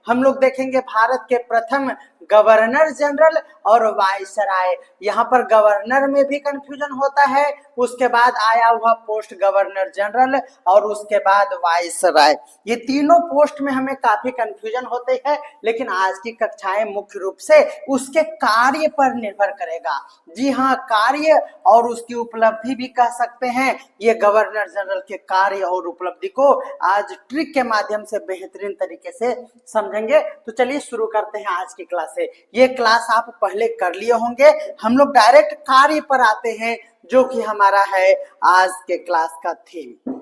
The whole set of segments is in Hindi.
हम लोग देखेंगे भारत के प्रथम गवर्नर जनरल और वायसराय। यहाँ पर गवर्नर में भी कंफ्यूजन होता है, उसके बाद आया हुआ पोस्ट गवर्नर जनरल और उसके बाद वायसराय। ये तीनों पोस्ट में हमें काफी कंफ्यूजन होते हैं, लेकिन आज की कक्षाएं मुख्य रूप से उसके कार्य पर निर्भर करेगा। जी हाँ, कार्य और उसकी उपलब्धि भी कह सकते हैं। ये गवर्नर जनरल के कार्य और उपलब्धि को आज ट्रिक के माध्यम से बेहतरीन तरीके से समझेंगे। तो चलिए शुरू करते हैं आज की क्लास से। ये क्लास आप पहले कर लिए होंगे, हम लोग डायरेक्ट कार्य पर आते हैं जो कि हमारा है आज के क्लास का थीम।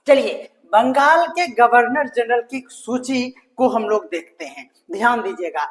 चलिए बंगाल के गवर्नर जनरल की सूची को हम लोग देखते हैं, ध्यान दीजिएगा।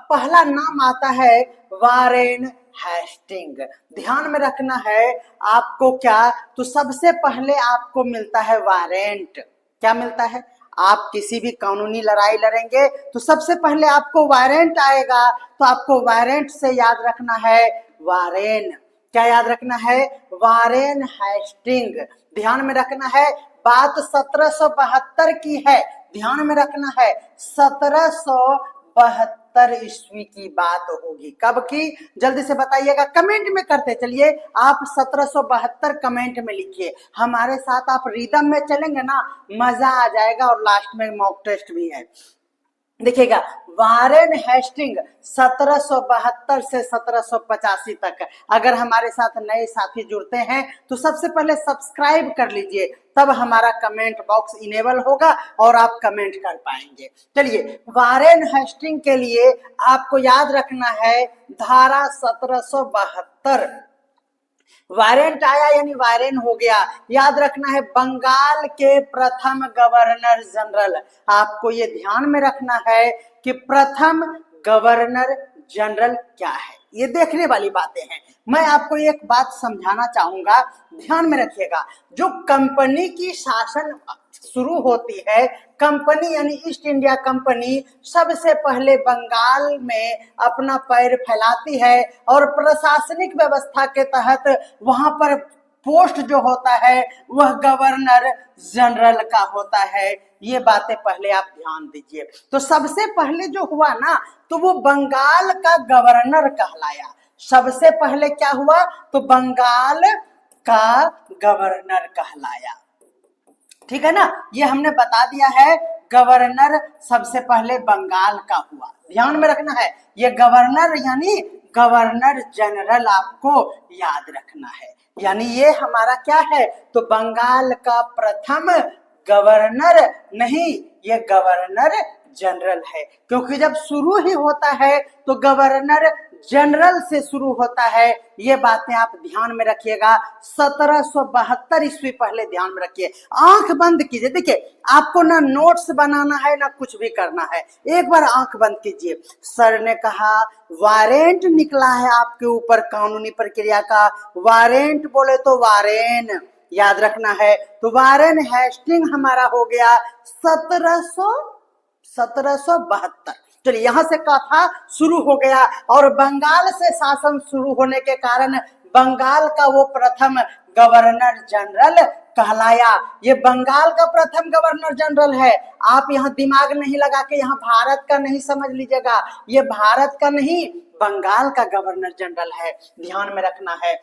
पहला नाम आता है वारेन हेस्टिंग। ध्यान में रखना है आपको क्या, तो सबसे पहले आपको मिलता है वारंट। क्या मिलता है? आप किसी भी कानूनी लड़ाई लड़ेंगे तो सबसे पहले आपको वारंट आएगा, तो आपको वारंट से याद रखना है वारेन। क्या याद रखना है? Warren Hasting. ध्यान में रखना है बात 1772 की है, ध्यान में रखना है 1772 ईस्वी की बात होगी। कब की? जल्दी से बताइएगा, कमेंट में करते चलिए। आप 1772 कमेंट में लिखिए, हमारे साथ आप रिदम में चलेंगे ना, मजा आ जाएगा। और लास्ट में मॉक टेस्ट भी है, देखिएगा। वारेन हेस्टिंग 1772 से 1785 तक। अगर हमारे साथ नए साथी जुड़ते हैं तो सबसे पहले सब्सक्राइब कर लीजिए, तब हमारा कमेंट बॉक्स इनेबल होगा और आप कमेंट कर पाएंगे। चलिए, वारेन हेस्टिंग के लिए आपको याद रखना है धारा 1772। वारंट आया यानी वारेन हो गया। याद रखना है बंगाल के प्रथम गवर्नर जनरल। आपको ये ध्यान में रखना है कि प्रथम गवर्नर जनरल क्या है, ये देखने वाली बातें हैं। मैं आपको एक बात समझाना चाहूंगा, ध्यान में रखिएगा। जो कंपनी की शासन शुरू होती है, कंपनी यानी ईस्ट इंडिया कंपनी सबसे पहले बंगाल में अपना पैर फैलाती है और प्रशासनिक व्यवस्था के तहत वहां पर पोस्ट जो होता है वह गवर्नर जनरल का होता है। ये बातें पहले आप ध्यान दीजिए। तो सबसे पहले जो हुआ ना, तो वो बंगाल का गवर्नर कहलाया। सबसे पहले क्या हुआ? तो बंगाल का गवर्नर कहलाया। ठीक है ना, ये हमने बता दिया है। गवर्नर सबसे पहले बंगाल का हुआ, ध्यान में रखना है। ये गवर्नर यानी गवर्नर जनरल आपको याद रखना है। यानी ये हमारा क्या है? तो बंगाल का प्रथम गवर्नर नहीं, ये गवर्नर जनरल है। क्योंकि जब शुरू ही होता है तो गवर्नर जनरल से शुरू होता है। ये बातें आप ध्यान में रखिएगा। 1772 ईस्वी पहले ध्यान में रखिए। आंख बंद कीजिए, देखिए आपको ना नोट्स बनाना है ना कुछ भी करना है। एक बार आंख बंद कीजिए। सर ने कहा वारंट निकला है आपके ऊपर कानूनी प्रक्रिया का। वारंट बोले तो वारेन याद रखना है। तो वारेन हेस्टिंग हमारा हो गया 1772। चलिए, यहां से कथा शुरू हो गया और बंगाल से शासन शुरू होने के कारण बंगाल का वो प्रथम गवर्नर जनरल कहलाया। ये बंगाल का प्रथम गवर्नर जनरल है। आप यहाँ दिमाग नहीं लगा के यहाँ भारत का नहीं समझ लीजिएगा, ये भारत का नहीं बंगाल का गवर्नर जनरल है, ध्यान में रखना है।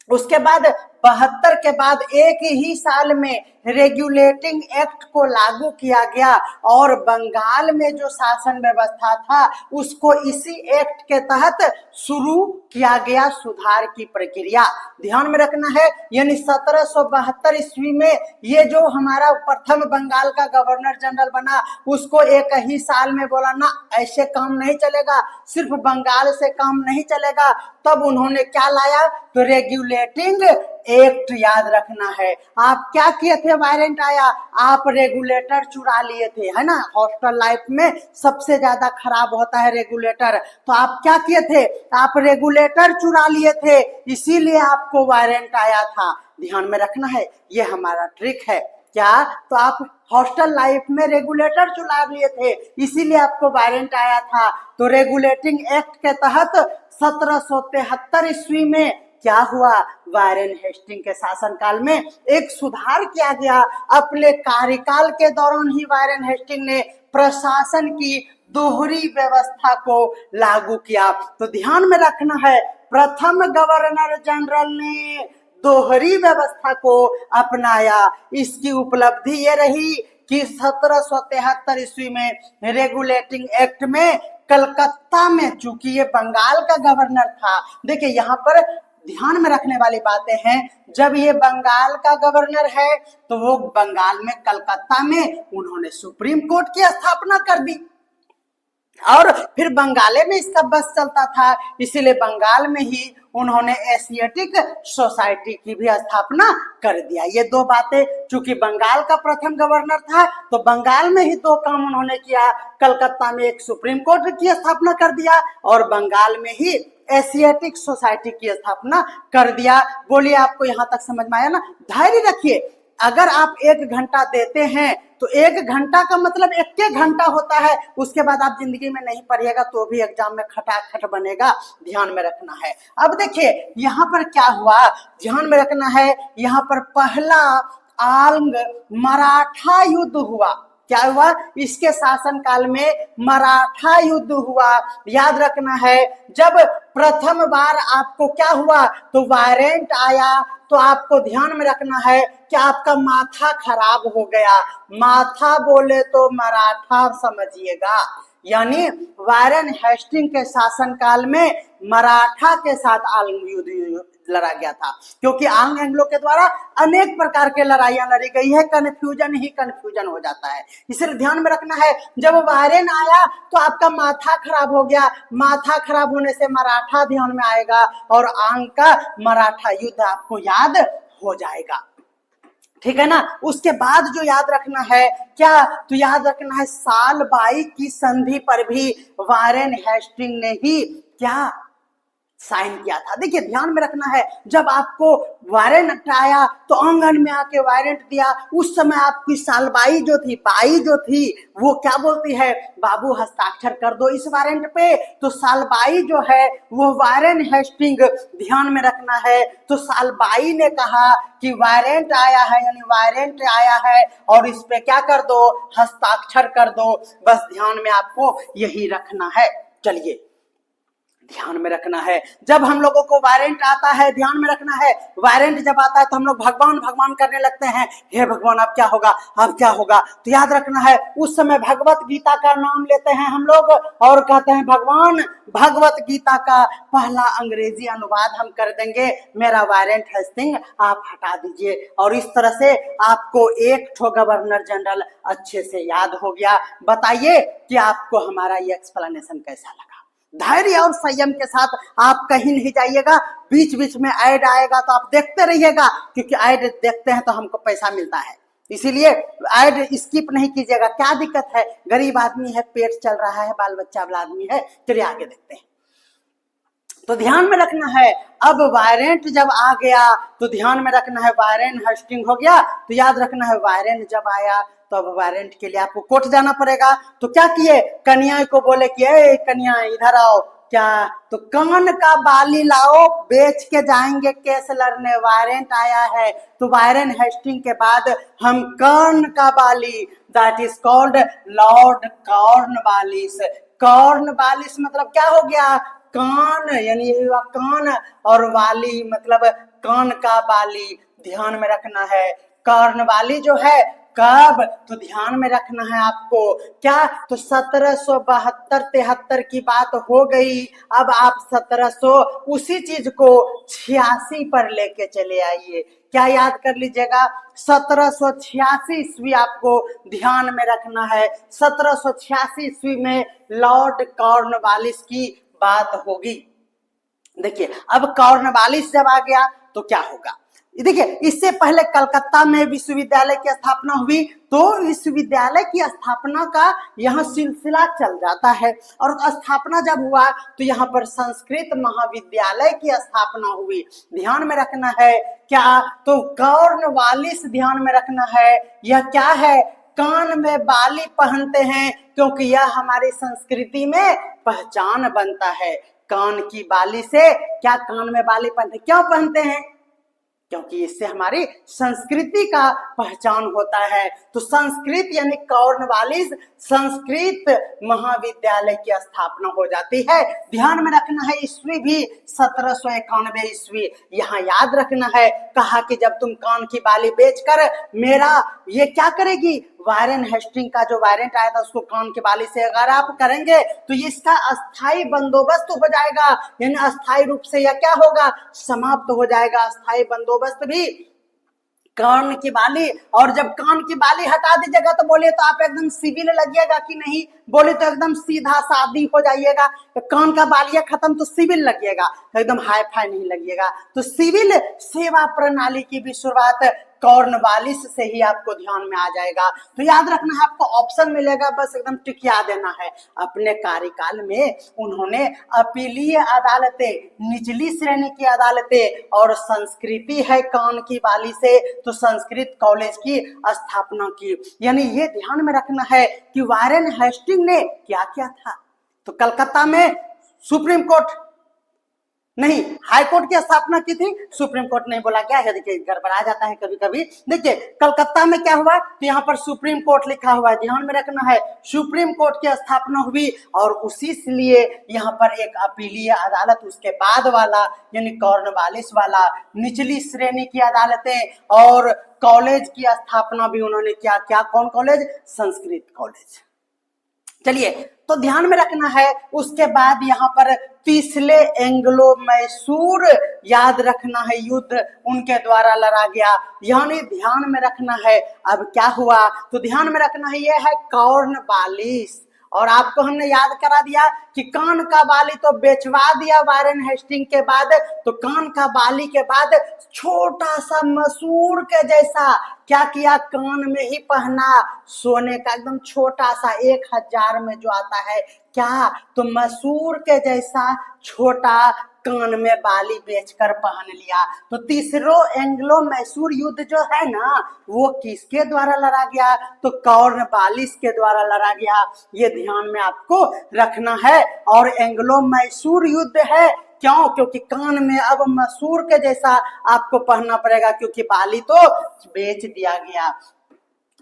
उसके बाद 72 के बाद एक ही साल में रेगुलेटिंग एक्ट को लागू किया गया और बंगाल में जो शासन व्यवस्था था उसको इसी एक्ट के तहत शुरू किया गया सुधार की प्रक्रिया। ध्यान में रखना है। यानी 1772 ईस्वी में ये जो हमारा प्रथम बंगाल का गवर्नर जनरल बना, उसको एक ही साल में बोला ना ऐसे काम नहीं चलेगा, सिर्फ बंगाल से काम नहीं चलेगा। तब उन्होंने क्या लाया? तो रेगुलेटिंग एक्ट याद रखना है। आप क्या किए थे? वारंट आया, आप रेगुलेटर चुरा लिए थे, है ना। हॉस्टल लाइफ में सबसे ज्यादा खराब होता है रेगुलेटर। तो आप क्या किए थे? आप रेगुलेटर चुरा लिए थे, इसीलिए आपको वारंट आया था। ध्यान में रखना है, ये हमारा ट्रिक है। क्या? तो आप हॉस्टल लाइफ में रेगुलेटर चुरा लिए थे, इसीलिए आपको वारंट आया था। तो रेगुलेटिंग एक्ट के तहत 1773 ईस्वी में क्या हुआ? वारेन हेस्टिंग के शासनकाल में एक सुधार किया गया। अपने कार्यकाल के दौरान ही वारेन हेस्टिंग ने प्रशासन की दोहरी व्यवस्था को लागू किया। तो ध्यान में रखना है, प्रथम गवर्नर जनरल ने दोहरी व्यवस्था को अपनाया। इसकी उपलब्धि ये रही कि 1773 ईस्वी में रेगुलेटिंग एक्ट में कलकत्ता में, चूंकि ये बंगाल का गवर्नर था, देखिए यहाँ पर ध्यान में रखने वाली बातें हैं, जब ये बंगाल का गवर्नर है तो वो बंगाल में कलकत्ता में उन्होंने सुप्रीम कोर्ट की स्थापना कर दी और फिर बंगाले में इसका बस चलता था, इसीलिए बंगाल में ही उन्होंने एशियाटिक सोसाइटी की भी स्थापना कर दिया। ये दो बातें, चूंकि बंगाल का प्रथम गवर्नर था तो बंगाल में ही दो काम उन्होंने किया, कलकत्ता में एक सुप्रीम कोर्ट की स्थापना कर दिया और बंगाल में ही एशियाटिक सोसाइटी की स्थापना कर दिया। बोलिए आपको यहां तक समझ में आया ना? धैर्य रखिए, अगर आप 1 घंटा देते हैं तो 1 घंटा का मतलब 1 घंटा होता है, उसके बाद आप जिंदगी में नहीं पढ़िएगा तो भी एग्जाम में खटाखट बनेगा, ध्यान में रखना है। अब देखिए यहाँ पर क्या हुआ, ध्यान में रखना है, यहाँ पर पहला आंग मराठा युद्ध हुआ। क्या हुआ? इसके शासन काल में मराठा युद्ध हुआ। याद रखना है, जब प्रथम बार आपको क्या हुआ तो वारंट आया तो आपको ध्यान में रखना है कि आपका माथा खराब हो गया। माथा बोले तो मराठा समझिएगा, यानी वारेन हेस्टिंग के शासन काल में मराठा के साथ आंग युद्ध लड़ा गया था, क्योंकि आंग एंग्लो के द्वारा अनेक प्रकार के लड़ाइयां लड़ी गई है, कन्फ्यूजन ही कन्फ्यूजन हो जाता है। इसलिए ध्यान में रखना है, जब वारेन आया तो आपका माथा खराब हो गया, माथा खराब होने से मराठा ध्यान में आएगा और आंग का मराठा युद्ध आपको याद हो जाएगा, ठीक है ना? उसके बाद जो याद रखना है क्या, तो याद रखना है साल 22 की संधि पर भी वारेन हेस्टिंग ने ही क्या साइन किया था। देखिए ध्यान में रखना है, जब आपको वारंट आया तो आंगन में आके वारंट दिया, उस समय आपकी सालबाई जो थी, बाई जो थी, वो क्या बोलती है, बाबू हस्ताक्षर कर दो इस वारंट पे। तो सालबाई जो है वो वारेन हेस्टिंग, ध्यान में रखना है, तो सालबाई ने कहा कि वारंट आया है, यानी वारंट आया है और इस पे क्या कर दो, हस्ताक्षर कर दो। बस ध्यान में आपको यही रखना है। चलिए ध्यान में रखना है, जब हम लोगों को वारंट आता है, ध्यान में रखना है, वारंट जब आता है तो हम लोग भगवान भगवान करने लगते हैं, हे भगवान अब क्या होगा, अब क्या होगा। तो याद रखना है, उस समय भगवत गीता का नाम लेते हैं हम लोग और कहते हैं भगवान भगवत गीता का पहला अंग्रेजी अनुवाद हम कर देंगे, मेरा वारंट हेस्टिंग आप हटा दीजिए। और इस तरह से आपको एक ठो गवर्नर जनरल अच्छे से याद हो गया। बताइए कि आपको हमारा ये एक्सप्लेनेशन कैसा लगा? धैर्य और संयम के साथ आप कहीं नहीं जाइएगा, बीच बीच में ऐड आएगा तो आप देखते रहिएगा, क्योंकि ऐड देखते हैं तो हमको पैसा मिलता है, इसीलिए ऐड स्किप नहीं कीजिएगा। क्या दिक्कत है, गरीब आदमी है, पेट चल रहा है, बाल बच्चा वाला आदमी है। चलिए आगे देखते हैं। तो ध्यान में रखना है, अब वारंट जब आ गया तो ध्यान में रखना है वारेन हेस्टिंग हो गया। तो याद रखना है वारेन जब आया तो अब वारंट के लिए आपको कोर्ट जाना पड़ेगा। तो क्या किए, कन्या को बोले कि ए कन्या इधर आओ, क्या तो कान का बाली लाओ, बेच के जाएंगे केस लड़ने, वारंट आया है। तो वारेन हेस्टिंग के बाद हम कान का बाली, that is called lord Cornwallis. Cornwallis मतलब क्या हो गया, कान, यानी कान, और वाली मतलब कान का बाली। ध्यान में रखना है, कॉर्नवाली जो है कब, तो ध्यान में रखना है आपको क्या, तो 1772-73 की बात हो गई। अब आप 1700 उसी चीज को 86 पर लेके चले आइए। क्या याद कर लीजिएगा, 1786 ईस्वी आपको ध्यान में रखना है। 1786 ईस्वी में लॉर्ड कॉर्नवालिस की बात होगी। देखिए अब कॉर्नवालिस जब आ गया तो क्या होगा, देखिए इससे पहले कलकत्ता में विश्वविद्यालय की स्थापना हुई। तो विश्वविद्यालय की स्थापना का यहाँ सिलसिला चल जाता है, और स्थापना जब हुआ तो यहाँ पर संस्कृत महाविद्यालय की स्थापना हुई। ध्यान में रखना है क्या, तो कॉर्नवालिस, ध्यान में रखना है यह क्या है, कान में बाली पहनते हैं, क्योंकि यह हमारी संस्कृति में पहचान बनता है। कान की बाली से क्या, कान में बाली पहनते, क्यों पहनते हैं, क्योंकि इससे हमारी संस्कृति का पहचान होता है। तो संस्कृत यानी कॉर्नवालिस संस्कृत महाविद्यालय की स्थापना हो जाती है। ध्यान में रखना है ईस्वी भी 1791 ईस्वी। यहाँ याद रखना है, कहा कि जब तुम कान की बाली बेचकर मेरा ये क्या करेगी, वारेन हेस्टिंग का जो वारंट आया था उसको कान की बाली से अगर आप करेंगे तो ये इसका अस्थाई बंदोबस्त हो जाएगा, यानी अस्थाई रूप से यह क्या होगा, समाप्त हो जाएगा। अस्थाई बंदोबस्त भी कान की बाली, और जब कान की बाली हटा दीजिएगा तो बोलिए तो आप एकदम सिविल लगिएगा कि नहीं, बोले तो एकदम सीधा सादी हो जाइएगा। कान का बालिया खत्म तो सिविल लगिएगा, एकदम हाई फाई नहीं लगिएगा। तो सिविल सेवा प्रणाली की भी शुरुआत कॉर्नवालिस से ही आपको ध्यान में आ जाएगा। तो याद रखना है, आपको ऑप्शन मिलेगा, बस एकदम टिकिया देना है। अपने कार्यकाल में उन्होंने अपीलीय अदालतें, निचली श्रेणी की अदालतें और संस्कृति है कान की बाली से तो संस्कृत कॉलेज की स्थापना की। यानी ये ध्यान में रखना है कि वारेन हेस्टिंग ने क्या किया था। तो कलकत्ता में सुप्रीम कोर्ट नहीं, हाई कोर्ट की स्थापना की थी, सुप्रीम कोर्ट नहीं बोला क्या है, देखिए गड़बड़ा जाता है कभी कभी। देखिए कलकत्ता में क्या हुआ, तो यहाँ पर सुप्रीम कोर्ट लिखा हुआ है, ध्यान में रखना है, सुप्रीम कोर्ट की स्थापना हुई और उसी लिए यहाँ पर एक अपीलीय अदालत, उसके बाद वाला यानी कॉर्नवालिस वाला निचली श्रेणी की अदालतें और कॉलेज की स्थापना भी उन्होंने क्या क्या, कौन कॉलेज, संस्कृत कॉलेज। चलिए तो ध्यान में रखना है। उसके बाद यहाँ पर तीसरे एंग्लो मैसूर याद रखना है युद्ध उनके द्वारा लड़ा गया, यानी ध्यान में रखना है। अब क्या हुआ, तो ध्यान में रखना है, ये है कॉर्नवालिस। और आपको हमने याद करा दिया कि कान का बाली तो बेचवा दिया वारेन हेस्टिंग के बाद, तो कान का बाली के बाद छोटा सा मसूर के जैसा क्या किया, कान में ही पहना, सोने का एकदम छोटा सा 1000 में जो आता है क्या, तो मसूर के जैसा छोटा कान में बाली बेचकर पहन लिया। तो तीसरो एंग्लो मैसूर युद्ध जो है ना, वो किसके द्वारा लड़ा गया, तो कॉर्नवालिस के द्वारा लड़ा गया। ये ध्यान में आपको रखना है। और एंग्लो मैसूर युद्ध है क्यों, क्योंकि कान में अब मसूर के जैसा आपको पहनना पड़ेगा, क्योंकि बाली तो बेच दिया गया।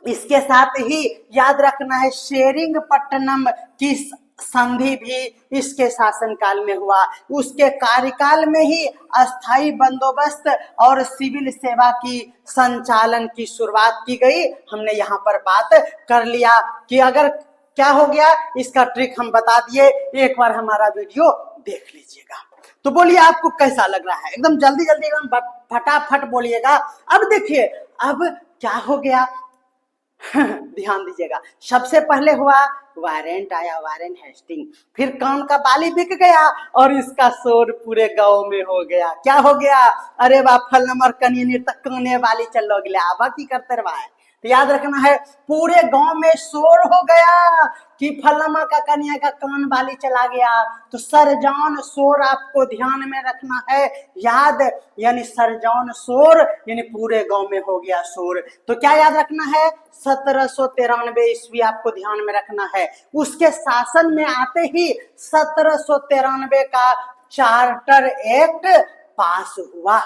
इसके साथ ही याद रखना है शेरिंगपट्टनम की संधि भी इसके शासनकाल में हुआ। उसके कार्यकाल में ही अस्थाई बंदोबस्त और सिविल सेवा की संचालन की शुरुआत की गई। हमने यहाँ पर बात कर लिया कि अगर क्या हो गया, इसका ट्रिक हम बता दिए, एक बार हमारा वीडियो देख लीजिएगा। तो बोलिए आपको कैसा लग रहा है, एकदम जल्दी जल्दी एकदम फटाफट बोलिएगा। अब देखिए अब क्या हो गया ध्यान दीजिएगा। सबसे पहले हुआ वारंट आया, वारेन हेस्टिंग, फिर कान का बाली बिक गया और इसका शोर पूरे गांव में हो गया। क्या हो गया, अरे बा फल नंबर कनी तक काने वाली चलो गया, अब की करते रहा है। तो याद रखना है, पूरे गांव में शोर हो गया कि फलमा का कन्या का कान बाली चला गया। तो सरजान शोर आपको ध्यान में रखना है, याद, यानी सरजान शोर यानी पूरे गांव में हो गया शोर। तो क्या याद रखना है, 1793 ईस्वी आपको ध्यान में रखना है। उसके शासन में आते ही 1793 का चार्टर एक्ट पास हुआ।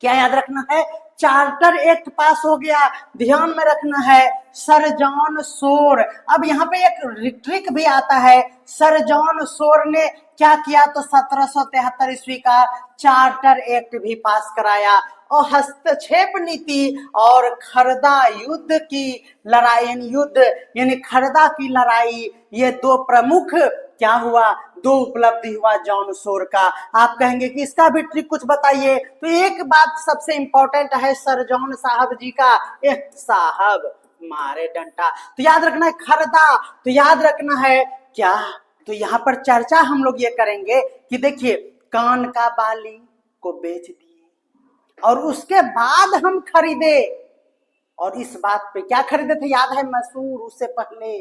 क्या याद रखना है, चार्टर एक्ट पास हो गया। ध्यान में रखना है सर जॉन शोर। अब यहाँ पे एक ट्रिक भी आता है, सर जॉन शोर ने क्या किया, तो 1773 ईस्वी का चार्टर एक्ट भी पास कराया और हस्तक्षेप नीति और खरदा युद्ध की लड़ाई, युद्ध यानी खरदा की लड़ाई, ये दो प्रमुख क्या हुआ, दो उपलब्धि हुआ जॉन शोर का। आप कहेंगे कि इसका भी ट्रिक कुछ बताइए, तो एक बात सबसे इंपॉर्टेंट है सर जॉन साहब जी का, एक साहब मारे डंटा। तो याद रखना है खरदा, तो याद रखना है क्या, तो यहाँ पर चर्चा हम लोग ये करेंगे कि देखिए कान का बाली को बेच दिए और उसके बाद हम खरीदे, और इस बात पे क्या खरीदे थे याद है, मसूर, उससे पहले।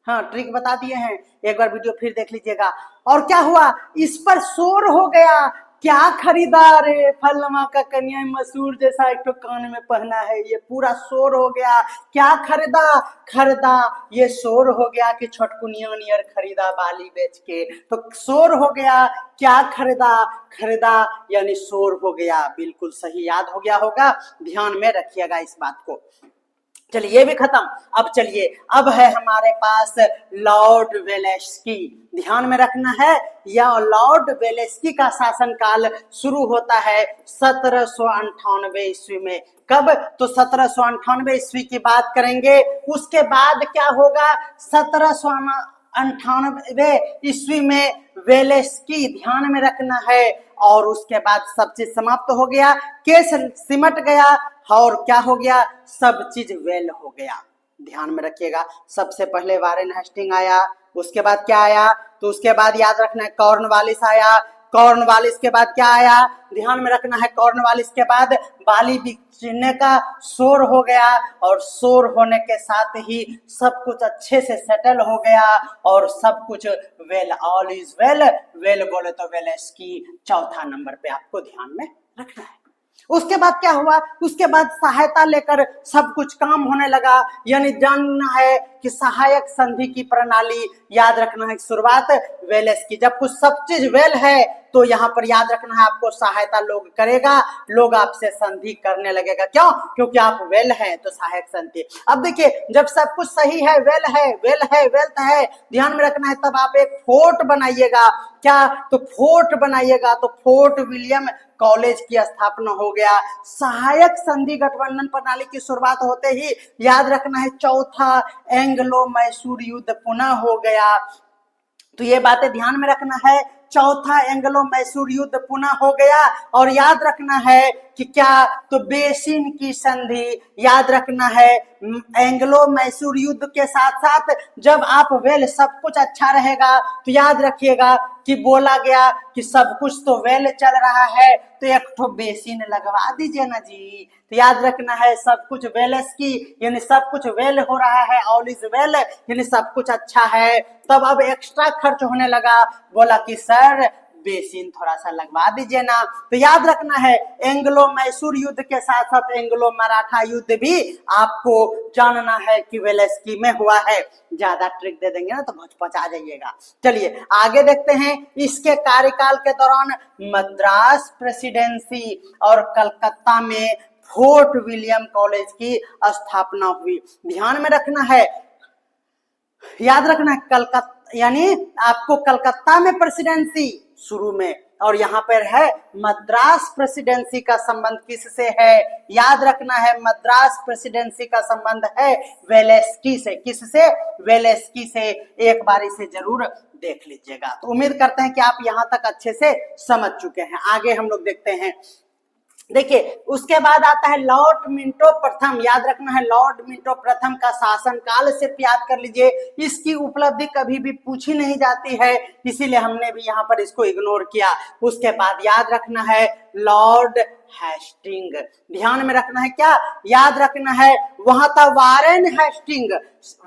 हाँ ट्रिक बता दिए हैं, एक बार वीडियो फिर देख लीजिएगा। और क्या हुआ, इस पर शोर हो गया क्या खरीदा रे फलमा का कन्या मसूर जैसा एक तो कान में पहना है, ये पूरा शोर हो गया। क्या खरीदा? खरीदा ये शोर हो गया कि छोटकुनिया नियर खरीदा बाली बेच के, तो शोर हो गया। क्या खरीदा? खरीदा यानी शोर हो गया। बिल्कुल सही, याद हो गया होगा, ध्यान में रखिएगा इस बात को। चलिए ये भी खत्म। अब चलिए, अब है हमारे पास लॉर्ड वेलेस्की। ध्यान में रखना है, यह लॉर्ड वेलेस्की का शासनकाल शुरू होता है 1798 ईस्वी में। कब? तो 1798 ईस्वी की बात करेंगे। उसके बाद क्या होगा? 1798 ईस्वी में वेलेस्की, ध्यान में रखना है। और उसके बाद सब चीज समाप्त हो गया, केस सिमट गया, और क्या हो गया? सब चीज वेल हो गया। ध्यान में रखिएगा, सबसे पहले वारेन हेस्टिंग आया, उसके बाद क्या आया? तो उसके बाद याद रखना है कॉर्नवालिस आया। कॉर्नवालिस के बाद क्या आया? ध्यान में रखना है, कॉर्नवालिस के बाद बाली बिकने का शोर हो गया, और शोर होने के साथ ही सब कुछ अच्छे से सेटल हो गया, और सब कुछ well, all is well. Well बोले तो वेलेस्की चौथा नंबर पे आपको ध्यान में रखना है। उसके बाद क्या हुआ? उसके बाद सहायता लेकर सब कुछ काम होने लगा, यानी जानना है कि सहायक संधि की प्रणाली, याद रखना है शुरुआत वेलेस की। जब कुछ सब चीज वेल है तो यहाँ पर याद रखना है आपको सहायता लोग करेगा, लोग आपसे संधि करने लगेगा। क्यों? क्योंकि आप वेल है तो सहायक संधि। अब देखिए, जब सब कुछ सही है, वेल है, वेल है, वेल्थ है, ध्यान में रखना है, तब आप एक फोर्ट बनाइएगा। क्या? तो फोर्ट बनाइएगा, तो फोर्ट विलियम कॉलेज की स्थापना हो गया। सहायक संधि गठबंधन प्रणाली की शुरुआत होते ही याद रखना है चौथा एंग्लो मैसूर युद्ध पुनः हो गया। तो ये बातें ध्यान में रखना है, चौथा एंग्लो मैसूर युद्ध पुनः हो गया। और याद रखना है कि क्या? तो बेसिन की संधि, याद रखना है एंग्लो मैसूर युद्ध के साथ साथ जब आप वेल, सब कुछ अच्छा रहेगा, तो याद रखिएगा कि बोला गया कि सब कुछ तो वेल चल रहा है, तो एक तो बेसिन लगवा दीजिए ना जी। तो याद रखना है सब कुछ वेलेस की, यानी सब कुछ वेल हो रहा है, ऑल इज वेल, यानी सब कुछ अच्छा है। तब अब एक्स्ट्रा खर्च होने लगा, बोला कि सर बेसिन थोड़ा सा लगवा दीजिए ना। तो याद रखना है एंग्लो मैसूर युद्ध के साथ साथ एंग्लो मराठा युद्ध भी आपको जानना है कि वेलेस्की में हुआ है। ज्यादा ट्रिक दे देंगे ना तो भचपच आ जाइएगा। चलिए आगे देखते हैं। इसके कार्यकाल के दौरान मद्रास प्रेसिडेंसी और कलकत्ता में फोर्ट विलियम कॉलेज की स्थापना हुई। ध्यान में रखना है, याद रखना है कलकत्ता, यानी आपको कलकत्ता में प्रेसिडेंसी शुरू में, और यहाँ पर है मद्रास प्रेसिडेंसी का संबंध किससे है? याद रखना है मद्रास प्रेसिडेंसी का संबंध है वेलेस्की से। किससे? वेलेस्की से। एक बार इसे जरूर देख लीजिएगा। तो उम्मीद करते हैं कि आप यहाँ तक अच्छे से समझ चुके हैं। आगे हम लोग देखते हैं। देखिए उसके बाद आता है लॉर्ड मिंटो प्रथम। याद रखना है लॉर्ड मिंटो प्रथम का शासनकाल सिर्फ याद कर लीजिए, इसकी उपलब्धि कभी भी पूछी नहीं जाती है, इसीलिए हमने भी यहाँ पर इसको इग्नोर किया। उसके बाद याद रखना है लॉर्ड हेस्टिंग। ध्यान में रखना है, क्या याद रखना है? वहां था वारेन हेस्टिंग,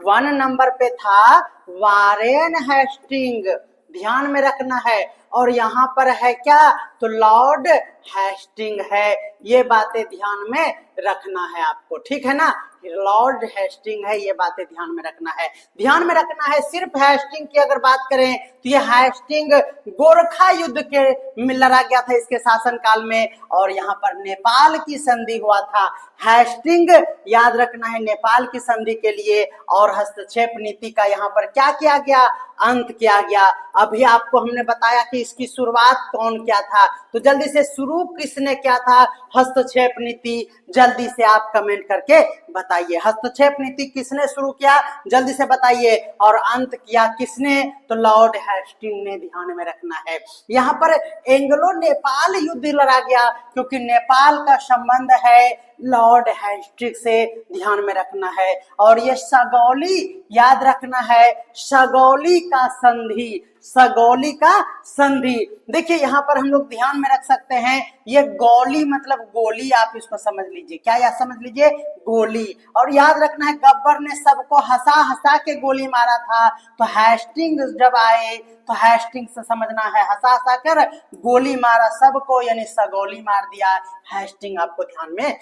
1 नंबर पे था वारेन हेस्टिंग, ध्यान में रखना है। और यहाँ पर है क्या? तो लॉर्ड हेस्टिंग है। ये बातें ध्यान में रखना है आपको, ठीक है ना? लॉर्ड हेस्टिंग है, ये बातें ध्यान में रखना है। ध्यान में रखना है सिर्फ हेस्टिंग की अगर बात करें तो ये हेस्टिंग गोरखा युद्ध के में लड़ा गया था इसके शासनकाल में, और यहाँ पर नेपाल की संधि हुआ था। हेस्टिंग याद रखना है नेपाल की संधि के लिए, और हस्तक्षेप नीति का यहाँ पर क्या किया गया? अंत किया गया। अभी आपको हमने बताया कि इसकी शुरुआत कौन किया था, तो जल्दी से शुरू किसने किया था हस्तक्षेप नीति? जल्दी से आप कमेंट करके बताइए, हस्तक्षेप नीति किसने शुरू किया? जल्दी से बताइए। और अंत किया किसने? तो लॉर्ड हेस्टिंग ने। ध्यान में रखना है यहाँ पर एंग्लो नेपाल युद्ध लड़ा गया, क्योंकि नेपाल का संबंध है लॉर्ड हेस्टिंग से, ध्यान में रखना है। और ये सगौली, याद रखना है सगौली का संधि, सगौली का संधि। देखिए यहाँ पर हम लोग ध्यान में रख सकते हैं, ये गौली मतलब गोली, आप इसको समझ लीजिए। क्या या समझ लीजिए? गोली। और याद रखना है गब्बर ने सबको हंसा हंसा के गोली मारा था, तो हेस्टिंग जब आए तो हेस्टिंग्स से समझना है हंसा हंसा कर गोली मारा सबको, यानी सगोली मार दिया। हेस्टिंग आपको ध्यान में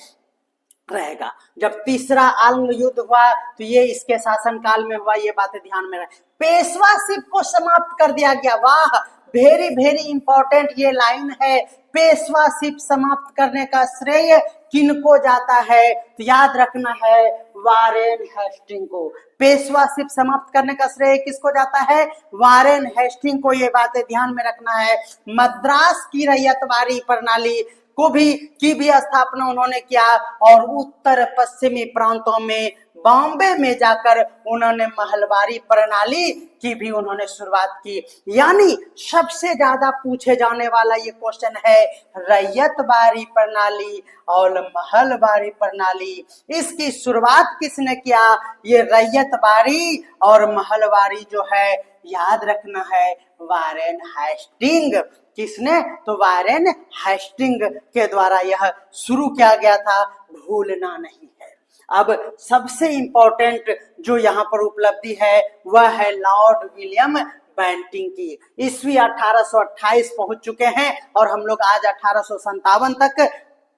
रहेगा। जब तीसरा आंग्ल युद्ध हुआ तो ये इसके शासनकाल में हुआ, ये बातें ध्यान में रहे। पेशवाशिप को समाप्त कर दिया गया। वाह, वेरी वेरी इंपॉर्टेंट ये लाइन है। पेशवाशिप समाप्त करने का श्रेय किनको जाता है? तो याद रखना है वारेन हेस्टिंग को। पेशवाशिप समाप्त करने का श्रेय किसको जाता है? वारेन हेस्टिंग को। ये बातें ध्यान में रखना है। मद्रास की रैयतवारी प्रणाली की भी स्थापना उन्होंने किया और उत्तर पश्चिमी प्रांतों में बॉम्बे में जाकर उन्होंने महलवारी प्रणाली की भी उन्होंने शुरुआत की। यानी सबसे ज्यादा पूछे जाने वाला ये क्वेश्चन है रैयतवारी प्रणाली और महलवारी प्रणाली, इसकी शुरुआत किसने किया? ये रैयतवारी और महलवारी जो है याद रखना है वारेन हेस्टिंग। किसने? तो वारेन हेस्टिंग के द्वारा यह शुरू किया गया था, भूलना नहीं है। अब सबसे इंपॉर्टेंट जो यहाँ पर उपलब्धि है वह है लॉर्ड विलियम बेंटिंग की। ईस्वी 1828 पहुंच चुके हैं और हम लोग आज 1857 तक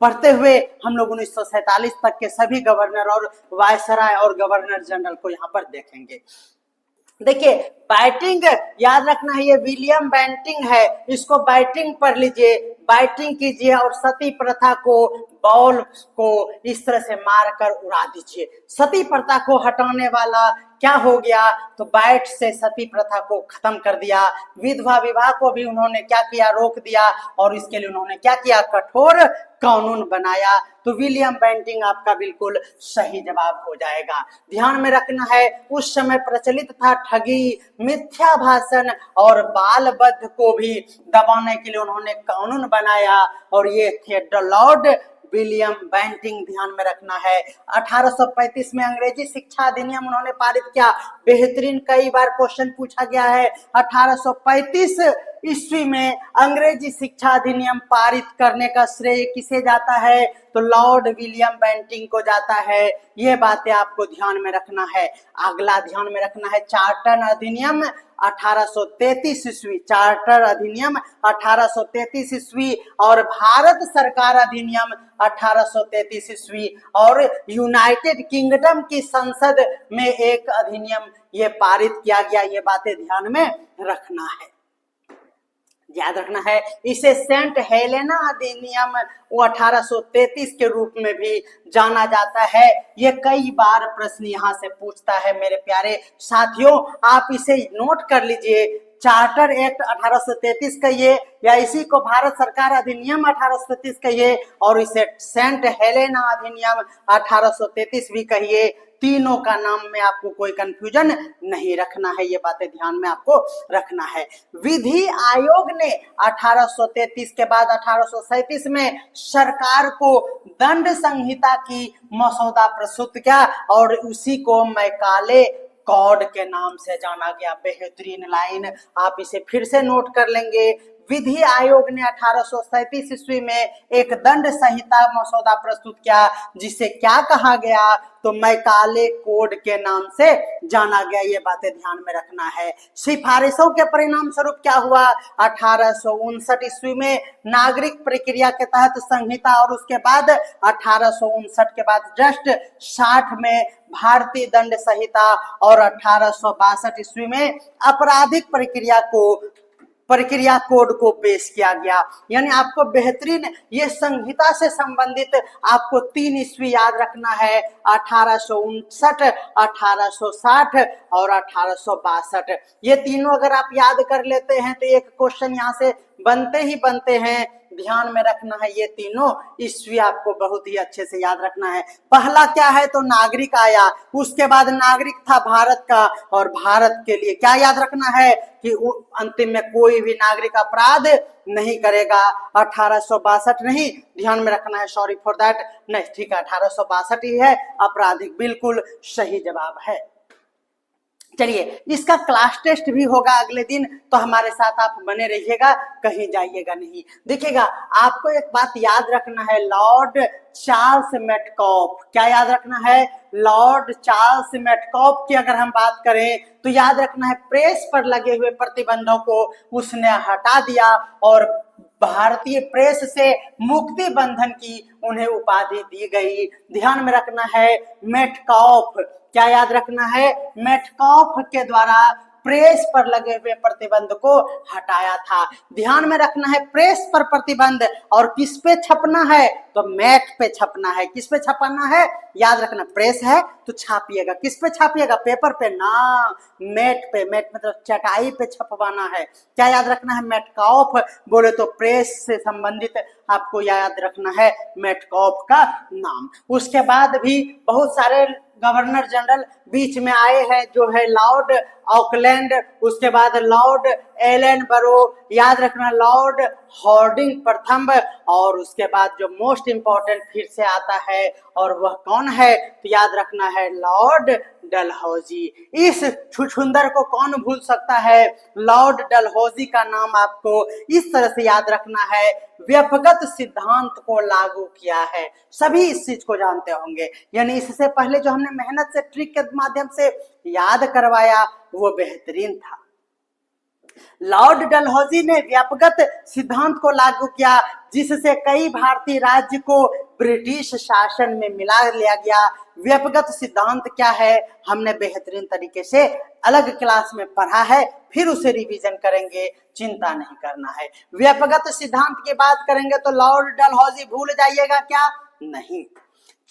पढ़ते हुए हम लोग 1947 तक के सभी गवर्नर और वायसराय और गवर्नर जनरल को यहाँ पर देखेंगे। देखिए बैटिंग याद रखना है, ये विलियम बेंटिंग है, इसको बैटिंग पढ़ लीजिए, बैटिंग कीजिए और सती प्रथा को, बॉल को इस तरह से मारकर उड़ा दीजिए। सती प्रथा को हटाने वाला क्या हो गया? तो बैट से सती प्रथा को खत्म कर दिया। विधवा विवाह को भी उन्होंने क्या किया? रोक दिया। और इसके लिए उन्होंने क्या किया? कठोर कानून बनाया। तो विलियम बेंटिंग आपका बिल्कुल सही जवाब हो जाएगा। ध्यान में रखना है उस समय प्रचलित था ठगी, मिथ्या भाषण और बाल बध को भी दबाने के लिए उन्होंने कानून बनाया और ये थे लॉर्ड विलियम बेंटिंग। ध्यान में रखना है 1835 में अंग्रेजी शिक्षा अधिनियम उन्होंने पारित किया। बेहतरीन, कई बार क्वेश्चन पूछा गया है। 1835 ईस्वी में अंग्रेजी शिक्षा अधिनियम पारित करने का श्रेय किसे जाता है? तो लॉर्ड विलियम बेंटिंग को जाता है। ये बातें आपको ध्यान में रखना है। अगला ध्यान में रखना है चार्टर अधिनियम 1833 ईस्वी, चार्टर अधिनियम 1833 ईस्वी और भारत सरकार अधिनियम 1833 ईस्वी और यूनाइटेड किंगडम की संसद में एक अधिनियम ये पारित किया गया। ये बातें ध्यान में रखना है, याद रखना है। इसे सेंट हेलेना अधिनियम वो 1833 के रूप में भी जाना जाता है। ये कई बार प्रश्न यहाँ से पूछता है मेरे प्यारे साथियों, आप इसे नोट कर लीजिए। चार्टर एक्ट 1833 कहिए या इसी को भारत सरकार अधिनियम 1833 कहिए और इसे सेंट हेलेना अधिनियम 1833 भी कहिए। तीनों का नाम में आपको कोई कंफ्यूजन नहीं रखना है, ये बातें ध्यान में आपको रखना है। विधि आयोग ने 1833 के बाद 1837 में सरकार को दंड संहिता की मसौदा प्रस्तुत किया और उसी को मैकाले कोड के नाम से जाना गया। बेहतरीन लाइन, आप इसे फिर से नोट कर लेंगे। विधि आयोग ने 1837 ईस्वी में एक दंड संहिता मसौदा प्रस्तुत किया जिसे क्या कहा गया? तो मैकाले कोड के नाम से जाना गया। ये बातें ध्यान में रखना है। सिफारिशों के परिणाम स्वरूप क्या हुआ? 1859 ईस्वी में नागरिक प्रक्रिया के तहत संहिता और उसके बाद 1859 के बाद जस्ट 60 में भारतीय दंड संहिता और 1862 ईस्वी में आपराधिक प्रक्रिया कोड को पेश किया गया। यानी आपको बेहतरीन ये संहिता से संबंधित आपको 3 ईस्वी याद रखना है, 1859, 1860 और 1862। ये तीनों अगर आप याद कर लेते हैं तो एक क्वेश्चन यहाँ से बनते ही बनते हैं। ध्यान में रखना है ये तीनों ईस्वी आपको बहुत ही अच्छे से याद रखना है। पहला क्या है? तो नागरिक आया, उसके बाद नागरिक था भारत का और भारत के लिए क्या याद रखना है कि अंतिम में कोई भी नागरिक अपराध नहीं करेगा। 1862 नहीं, ध्यान में रखना है, सॉरी फॉर दैट, नहीं ठीक है 1862 ही है, आपराधिक बिल्कुल सही जवाब है। चलिए, इसका क्लास टेस्ट भी होगा अगले दिन, तो हमारे साथ आप बने रहिएगा, कहीं जाइएगा नहीं। देखिएगा, आपको एक बात याद रखना है, लॉर्ड चार्ल्स मेटकॉफ। क्या याद रखना है? लॉर्ड चार्ल्स मेटकॉफ की अगर हम बात करें तो याद रखना है, प्रेस पर लगे हुए प्रतिबंधों को उसने हटा दिया और भारतीय प्रेस से मुक्ति बंधन की उन्हें उपाधि दी गई। ध्यान में रखना है, मेटकॉफ, क्या याद रखना है? मेटकॉफ के द्वारा प्रेस पर लगे हुए प्रतिबंध को हटाया था। ध्यान में रखना है, प्रेस पर प्रतिबंध, और किस पे छपना है? तो मैट पे छपना है। किस पे छपना है? याद रखना, प्रेस है तो छापिएगा। किस पे छापिएगा? पेपर पे ना, मैट पे। मैट मतलब चटाई पे छपवाना है। क्या याद रखना है? मेटकॉफ बोले तो प्रेस से संबंधित आपको याद रखना है मेटकॉफ का नाम। उसके बाद भी बहुत सारे गवर्नर जनरल बीच में आए हैं, जो है लॉर्ड ऑकलैंड, उसके बाद लॉर्ड एलन बरो, याद रखना लॉर्ड हॉर्डिंग प्रथम, और उसके बाद जो मोस्ट इंपॉर्टेंट फिर से आता है, और वह कौन है? तो याद रखना है लॉर्ड डलहौजी। इस छुछुंदर को कौन भूल सकता है? लॉर्ड डलहौजी का नाम आपको इस तरह से याद रखना है। व्यक्तिगत सिद्धांत को लागू किया है, सभी इस चीज को जानते होंगे। यानी इससे पहले जो हमने मेहनत से ट्रिक के माध्यम से याद करवाया वो बेहतरीन था। लॉर्ड डलहौजी ने व्यक्तिगत सिद्धांत को लागू किया, जिससे कई भारतीय राज्य को ब्रिटिश शासन में मिला लिया गया। व्यक्तिगत सिद्धांत क्या है, हमने बेहतरीन तरीके से अलग क्लास में पढ़ा है, फिर उसे रिवीजन करेंगे, चिंता नहीं करना है। व्यक्तिगत सिद्धांत की बात करेंगे तो लॉर्ड डलहौजी भूल जाइएगा क्या? नहीं।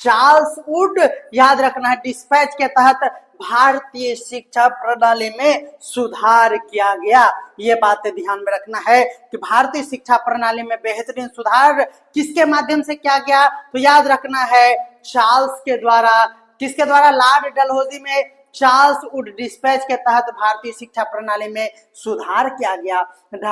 चार्ल्स वुड, याद रखना है, डिस्पैच के तहत भारतीय शिक्षा प्रणाली में सुधार किया गया। ये बातें ध्यान में रखना है कि भारतीय शिक्षा प्रणाली में बेहतरीन सुधार किसके माध्यम से किया गया? तो याद रखना है चार्ल्स के द्वारा। किसके द्वारा? लॉर्ड डलहौजी में चार्ल्स वुड डिस्पैच के तहत भारतीय शिक्षा प्रणाली में सुधार किया गया।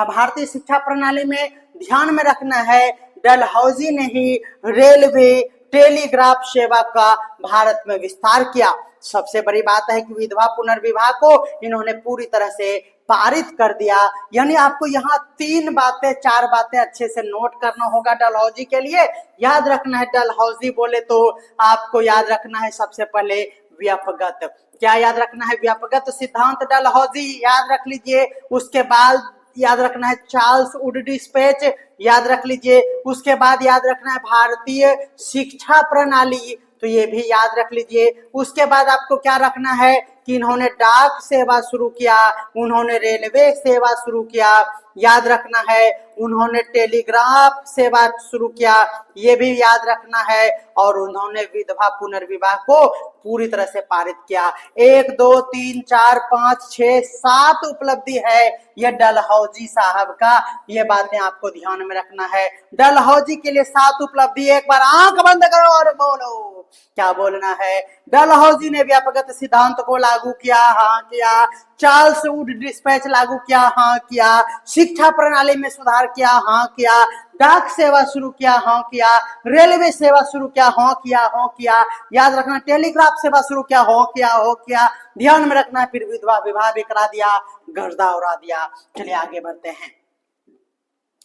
भारतीय शिक्षा प्रणाली में ध्यान में रखना है, डलहौजी ने ही रेलवे टेलीग्राफ सेवा का भारत में विस्तार किया। सबसे बड़ी बात है कि विधवा पुनर्विवाह को इन्होंने पूरी तरह से पारित कर दिया। यानी आपको यहाँ 3 बातें 4 बातें अच्छे से नोट करना होगा डलहौजी के लिए। याद रखना है, डलहौजी बोले तो आपको याद रखना है सबसे पहले व्यक्तिगत। क्या याद रखना है? व्यक्तिगत सिद्धांत डलहौजी याद रख लीजिए। उसके बाद याद रखना है चार्ल्स वुड डिस्पैच, याद रख लीजिए। उसके बाद याद रखना है भारतीय शिक्षा प्रणाली, तो ये भी याद रख लीजिए। उसके बाद आपको क्या रखना है कि इन्होंने डाक सेवा शुरू किया, उन्होंने रेलवे सेवा शुरू किया, याद रखना है उन्होंने टेलीग्राफ सेवा शुरू किया, ये भी याद रखना है, और उन्होंने विधवा पुनर्विवाह को पूरी तरह से पारित किया। 1 2 3 4 5 6 7 उपलब्धि है ये डलहौजी साहब का। ये बातें आपको ध्यान में रखना है। डलहौजी के लिए 7 उपलब्धि। एक बार आंख बंद करो और बोलो, क्या बोलना है? डलहौजी ने व्यक्तिगत सिद्धांत को लागू किया, हाँ किया। चार्ल्स वुड डिस्पैच लागू किया, हाँ किया। शिक्षा प्रणाली में सुधार किया, हाँ किया। डाक सेवा शुरू किया, हाँ किया। रेलवे सेवा शुरू किया, हाँ किया, हाँ किया। याद रखना, टेलीग्राफ सेवा शुरू किया, हाँ किया, हाँ किया। ध्यान में रखना है, फिर विधवा विवाह भी करा दिया, गर्दा उड़ा दिया। चलिए आगे बढ़ते हैं।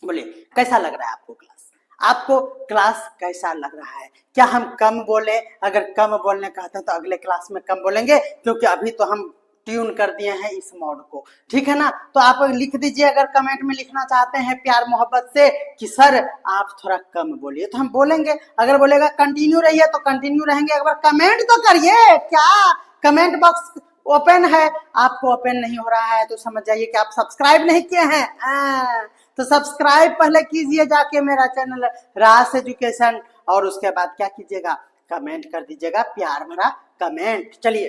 बोलिए कैसा लग रहा है आपको क्लास? आपको क्लास कैसा लग रहा है? क्या हम कम बोले? अगर कम बोलने कहते हैं तो अगले क्लास में कम बोलेंगे, क्योंकि अभी तो हम ट्यून कर दिए हैं इस मोड को, ठीक है ना? तो आप लिख दीजिए, अगर कमेंट में लिखना चाहते हैं प्यार मोहब्बत से कि सर आप थोड़ा कम बोलिए, तो हम बोलेंगे। अगर बोलेगा कंटिन्यू रहिए तो कंटिन्यू रहेंगे। एक बार कमेंट तो करिए। क्या कमेंट बॉक्स ओपन है? आपको ओपन नहीं हो रहा है तो समझ जाइए कि आप सब्सक्राइब नहीं किए हैं। तो सब्सक्राइब पहले कीजिए जाके मेरा चैनल रास एजुकेशन, और उसके बाद क्या कीजिएगा? कमेंट कर दीजिएगा, प्यार भरा कमेंट। चलिए,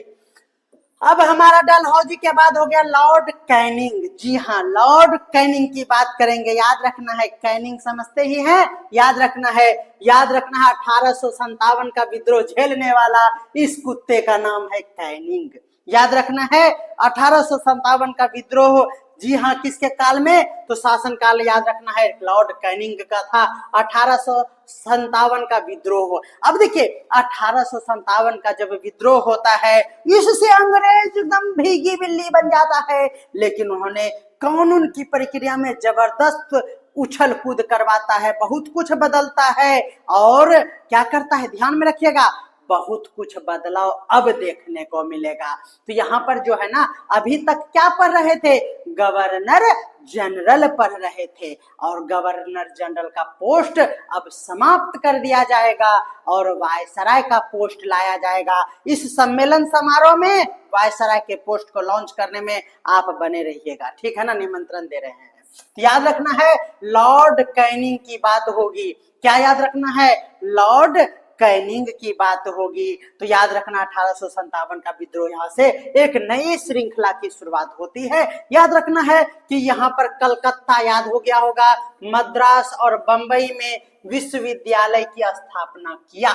अब हमारा डलहौजी के बाद हो गया लॉर्ड कैनिंग। जी हाँ, लॉर्ड कैनिंग की बात करेंगे। याद रखना है, कैनिंग समझते ही हैं, याद रखना है। 1857 का विद्रोह झेलने वाला इस कुत्ते का नाम है कैनिंग। याद रखना है, 1857 का विद्रोह जी हाँ, किसके काल में? तो शासन काल याद रखना है, लॉर्ड कैनिंग का था। 1857 का विद्रोह। अब देखिए 1857 का जब विद्रोह होता है, इससे अंग्रेज एकदम भीगी बिल्ली बन जाता है, लेकिन उन्होंने कानून की प्रक्रिया में जबरदस्त उछल कूद करवाता है, बहुत कुछ बदलता है और क्या करता है, ध्यान में रखिएगा, बहुत कुछ बदलाव अब देखने को मिलेगा। तो यहाँ पर जो है ना, अभी तक क्या पढ़ रहे थे? गवर्नर जनरल पढ़ रहे थे, और गवर्नर जनरल का पोस्ट अब समाप्त कर दिया जाएगा और वायसराय का पोस्ट लाया जाएगा। इस सम्मेलन समारोह में वायसराय के पोस्ट को लॉन्च करने में आप बने रहिएगा, ठीक है ना, निमंत्रण दे रहे हैं। तो याद रखना है, लॉर्ड कैनिंग की बात होगी। क्या याद रखना है? लॉर्ड कैनिंग की बात होगी। तो याद रखना 1857 का विद्रोह, यहाँ से एक नई श्रृंखला की शुरुआत होती है। याद रखना है कि यहाँ पर कलकत्ता याद हो गया होगा, मद्रास और बंबई में विश्वविद्यालय की स्थापना किया।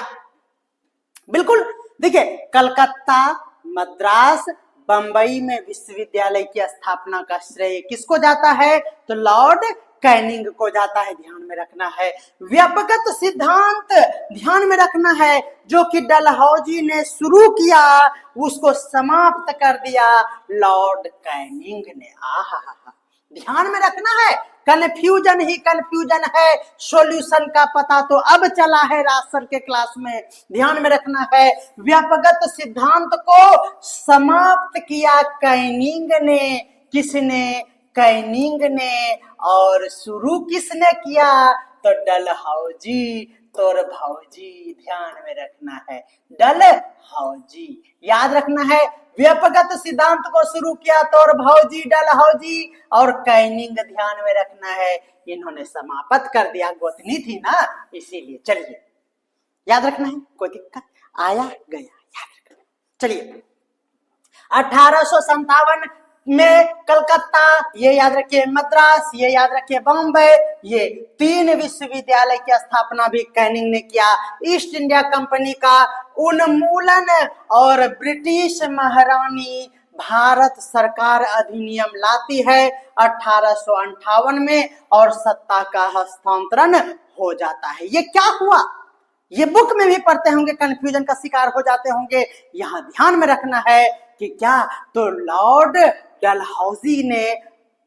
बिल्कुल, देखिए कलकत्ता, मद्रास, बंबई में विश्वविद्यालय की स्थापना का श्रेय किसको जाता है? तो लॉर्ड कैनिंग को जाता है, ध्यान में रखना है। व्यापकत सिद्धांत ध्यान में रखना है, जो कि डलहौजी ने शुरू किया, उसको समाप्त कर दिया लॉर्ड कैनिंग ने। आहा, ध्यान में रखना है, कन्फ्यूजन ही कन्फ्यूजन है, सॉल्यूशन का पता तो अब चला है राजसर के क्लास में। ध्यान में रखना है, व्यापकत सिद्धांत को समाप्त किया कैनिंग ने। किसने? कैनिंग ने। और शुरू किसने किया? तो डलहौजी, तोर भौजी, ध्यान में रखना है, डलहौजी। याद रखना है, व्यापकत सिद्धांत को शुरू किया तोर भौजी डलहौजी, और कैनिंग ध्यान में रखना है, इन्होंने समाप्त कर दिया, गोतनी थी ना इसीलिए। चलिए याद रखना है, कोई दिक्कत आया गया याद रखना। चलिए 1857 में कलकत्ता, ये याद रखिए, मद्रास, ये याद रखिए, बॉम्बे, ये 3 विश्वविद्यालय की स्थापना भी कैनिंग ने किया। ईस्ट इंडिया कंपनी का उन्मूलन और ब्रिटिश महारानी भारत सरकार अधिनियम लाती है 1858 में, और सत्ता का हस्तांतरण हो जाता है। ये क्या हुआ? ये बुक में भी पढ़ते होंगे, कंफ्यूजन का शिकार हो जाते होंगे। यहां ध्यान में रखना है कि क्या, तो लॉर्ड डलहौजी ने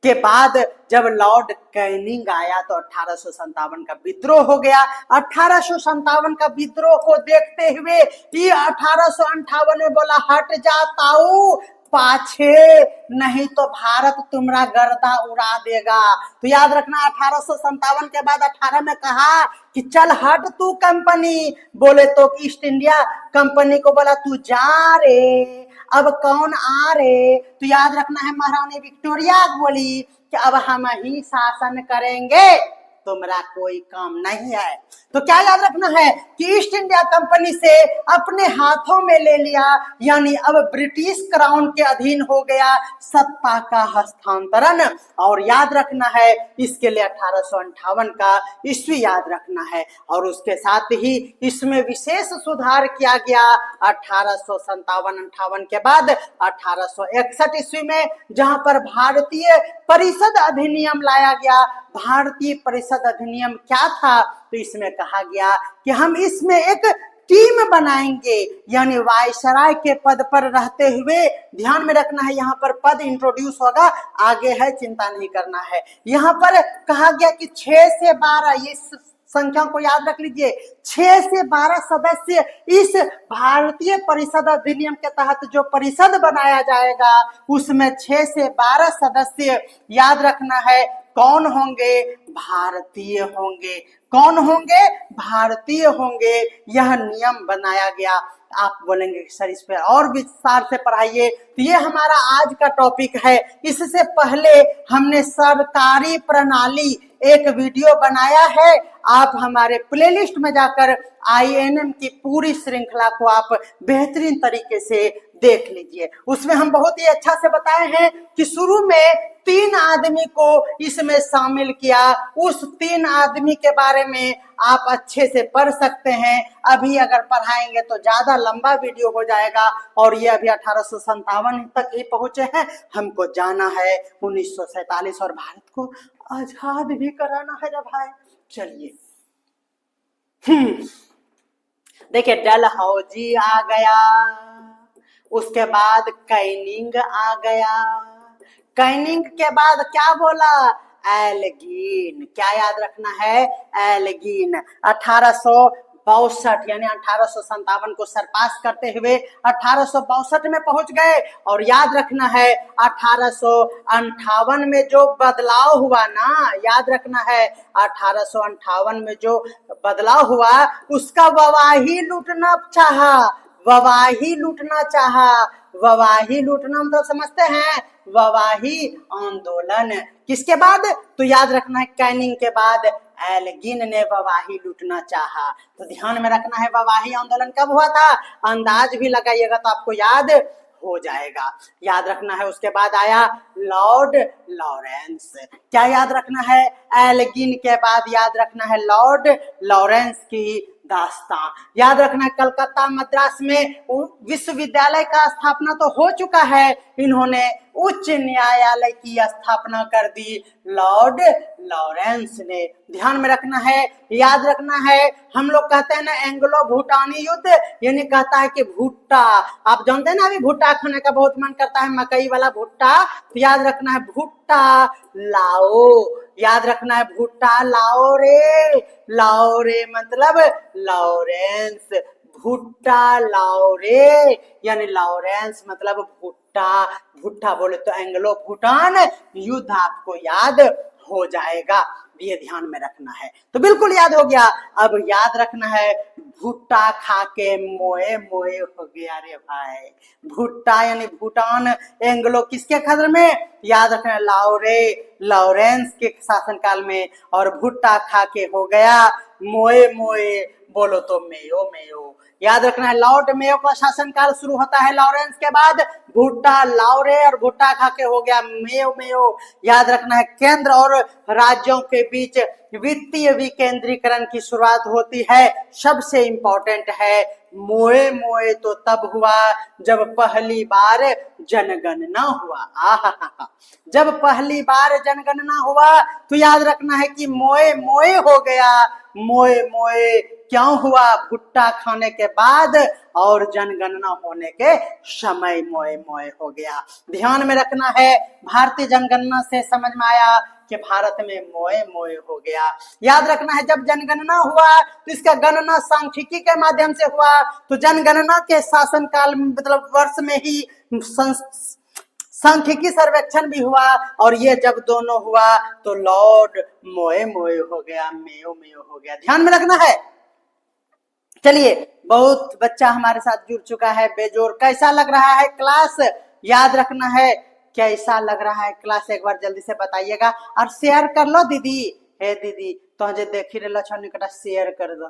के बाद जब लॉर्ड कैनिंग आया तो 1857 का विद्रोह हो गया। 1857 का विद्रोह को देखते हुए ये 1858 में बोला, हट जाताऊ पाछे, नहीं तो भारत तुम्हारा गर्दा उड़ा देगा। तो याद रखना 1857 के बाद 18 में कहा कि चल हट तू कंपनी, बोले तो ईस्ट इंडिया कंपनी को बोला तू जा रे, अब कौन आ रे? तो याद रखना है, महारानी विक्टोरिया बोली कि अब हम ही शासन करेंगे, तुम्हारा कोई काम नहीं है। तो क्या याद रखना है कि ईस्ट इंडिया कंपनी से अपने हाथों में ले लिया, यानी अब ब्रिटिश क्राउन के अधीन हो गया, सत्ता का हस्तांतरण। और याद रखना है, इसके लिए 1858 का ईस्वी याद रखना है, और उसके साथ ही इसमें विशेष सुधार किया गया 1857-58 के बाद 1861 ईस्वी में, जहां पर भारतीय परिषद अधिनियम लाया गया। भारतीय परिषद अधिनियम क्या था? तो इसमें कहा गया कि हम इसमें एक टीम बनाएंगे, यानी वायसराय के पद पर रहते हुए, ध्यान में रखना है, यहाँ पर पद इंट्रोड्यूस होगा, आगे है, चिंता नहीं करना है। यहाँ पर कहा गया कि 6 से 12, ये संख्या को याद रख लीजिए, 6 से 12 सदस्य इस भारतीय परिषद अधिनियम के तहत जो परिषद बनाया जाएगा, उसमें 6 से 12 सदस्य याद रखना है कौन होंगे? भारतीय होंगे। कौन होंगे? भारतीय होंगे। यह नियम बनाया गया। आप बोलेंगे सर इस पे और विस्तार से पढ़ाइए, तो ये हमारा आज का टॉपिक है। इससे पहले हमने सरकारी प्रणाली एक वीडियो बनाया है, आप हमारे प्लेलिस्ट में जाकर INM की पूरी श्रृंखला को आप बेहतरीन तरीके से देख लीजिए। उसमें हम बहुत ही अच्छा से बताए हैं कि शुरू में 3 आदमी को इसमें शामिल किया। उस 3 आदमी के बारे में आप अच्छे से पढ़ सकते हैं। अभी अगर पढ़ाएंगे तो ज्यादा लंबा वीडियो हो जाएगा और ये अभी 1857 तक ही पहुंचे हैं। हमको जाना है 1947 और भारत को आजाद भी कराना है रे भाई। चलिए देखिए, डलहौजी आ गया, उसके बाद कैनिंग आ गया, कैनिंग के बाद क्या बोला, एल्गिन। क्या याद रखना है, एल्गिन। 1862 यानी 1857 को सरपास करते हुए 1862 में पहुंच गए। और याद रखना है 1858 में जो बदलाव हुआ ना, याद रखना है 1858 में जो बदलाव हुआ उसका ववाही लूटना चाहा, ववाही लूटना चाहा। ववाही लूटना मतलब समझते हैं, ववाही आंदोलन। किसके बाद, तो याद रखना है कैनिंग के बाद एल्गिन ने ववाही लूटना चाहा। तो ध्यान में रखना है ववाही आंदोलन कब हुआ था, अंदाज भी लगाइएगा तो आपको याद हो जाएगा। याद रखना है उसके बाद आया लॉर्ड लॉरेंस। क्या याद रखना है, एल्गिन के बाद याद रखना है लॉर्ड लॉरेंस की दास्तां। याद रखना है कलकत्ता मद्रास में विश्वविद्यालय का स्थापना तो हो चुका है, इन्होंने उच्च न्यायालय की स्थापना कर दी लॉर्ड लॉरेंस ने। ध्यान में रखना है, याद रखना है, हम लोग कहते हैं ना एंग्लो भूटानी युद्ध, यानी कहता है कि भुट्टा, आप जानते हैं ना अभी भुट्टा खाने का बहुत मन करता है, मकई वाला भुट्टा। तो याद रखना है भुट्टा लाओ, याद रखना है भुट्टा लाओ रे, लाओ रे मतलब लॉरेंस, भुट्टा लाओ रे यानी लॉरेंस मतलब भुट्टा। भुट्टा बोले तो एंग्लो भूटान युद्ध आपको याद हो जाएगा, ये ध्यान में रखना है। तो बिल्कुल याद हो गया। अब याद रखना है भुट्टा खा के मोए मोए हो गया रे भाई। भुट्टा यानी भूटान एंग्लो किसके खदर में, याद रखना है लाओरे लॉरेंस के शासनकाल में। और भुट्टा खा के हो गया मोए मोए, बोलो तो मेयो मेयो। याद रखना है लॉर्ड मेयो का शासनकाल शुरू होता है लॉरेंस के बाद, भुट्टा लाओरे और भुट्टा खा के हो गया मेयो मेयो। याद रखना है केंद्र और राज्यों के बीच वित्तीय विकेंद्रीकरण की शुरुआत होती है। सबसे इंपॉर्टेंट है मोए मोए तो तब हुआ जब पहली बार जनगणना हुआ। आहा, जब पहली बार जनगणना हुआ तो याद रखना है कि मोए मोए हो गया। मोए मोए क्यों हुआ, भुट्टा खाने के बाद और जनगणना होने के समय मोए मोए हो गया। ध्यान में रखना है, भारतीय जनगणना से समझ में आया कि भारत में मोए मोए हो गया। याद रखना है जब जनगणना हुआ तो इसका गणना सांख्यिकी के माध्यम से हुआ। तो जनगणना के शासनकाल मतलब वर्ष में ही सांख्यिकी सर्वेक्षण भी हुआ, और ये जब दोनों हुआ तो लॉर्ड मोए मोए हो गया, मेयो मेयो हो गया। ध्यान में रखना है। चलिए, बहुत बच्चा हमारे साथ जुड़ चुका है बेजोर। कैसा लग रहा है क्लास, याद रखना है कैसा लग रहा है क्लास, एक बार जल्दी से बताइएगा। और शेयर कर लो दीदी, हे दीदी तो जे देखी रहे छो निकटा शेयर कर दो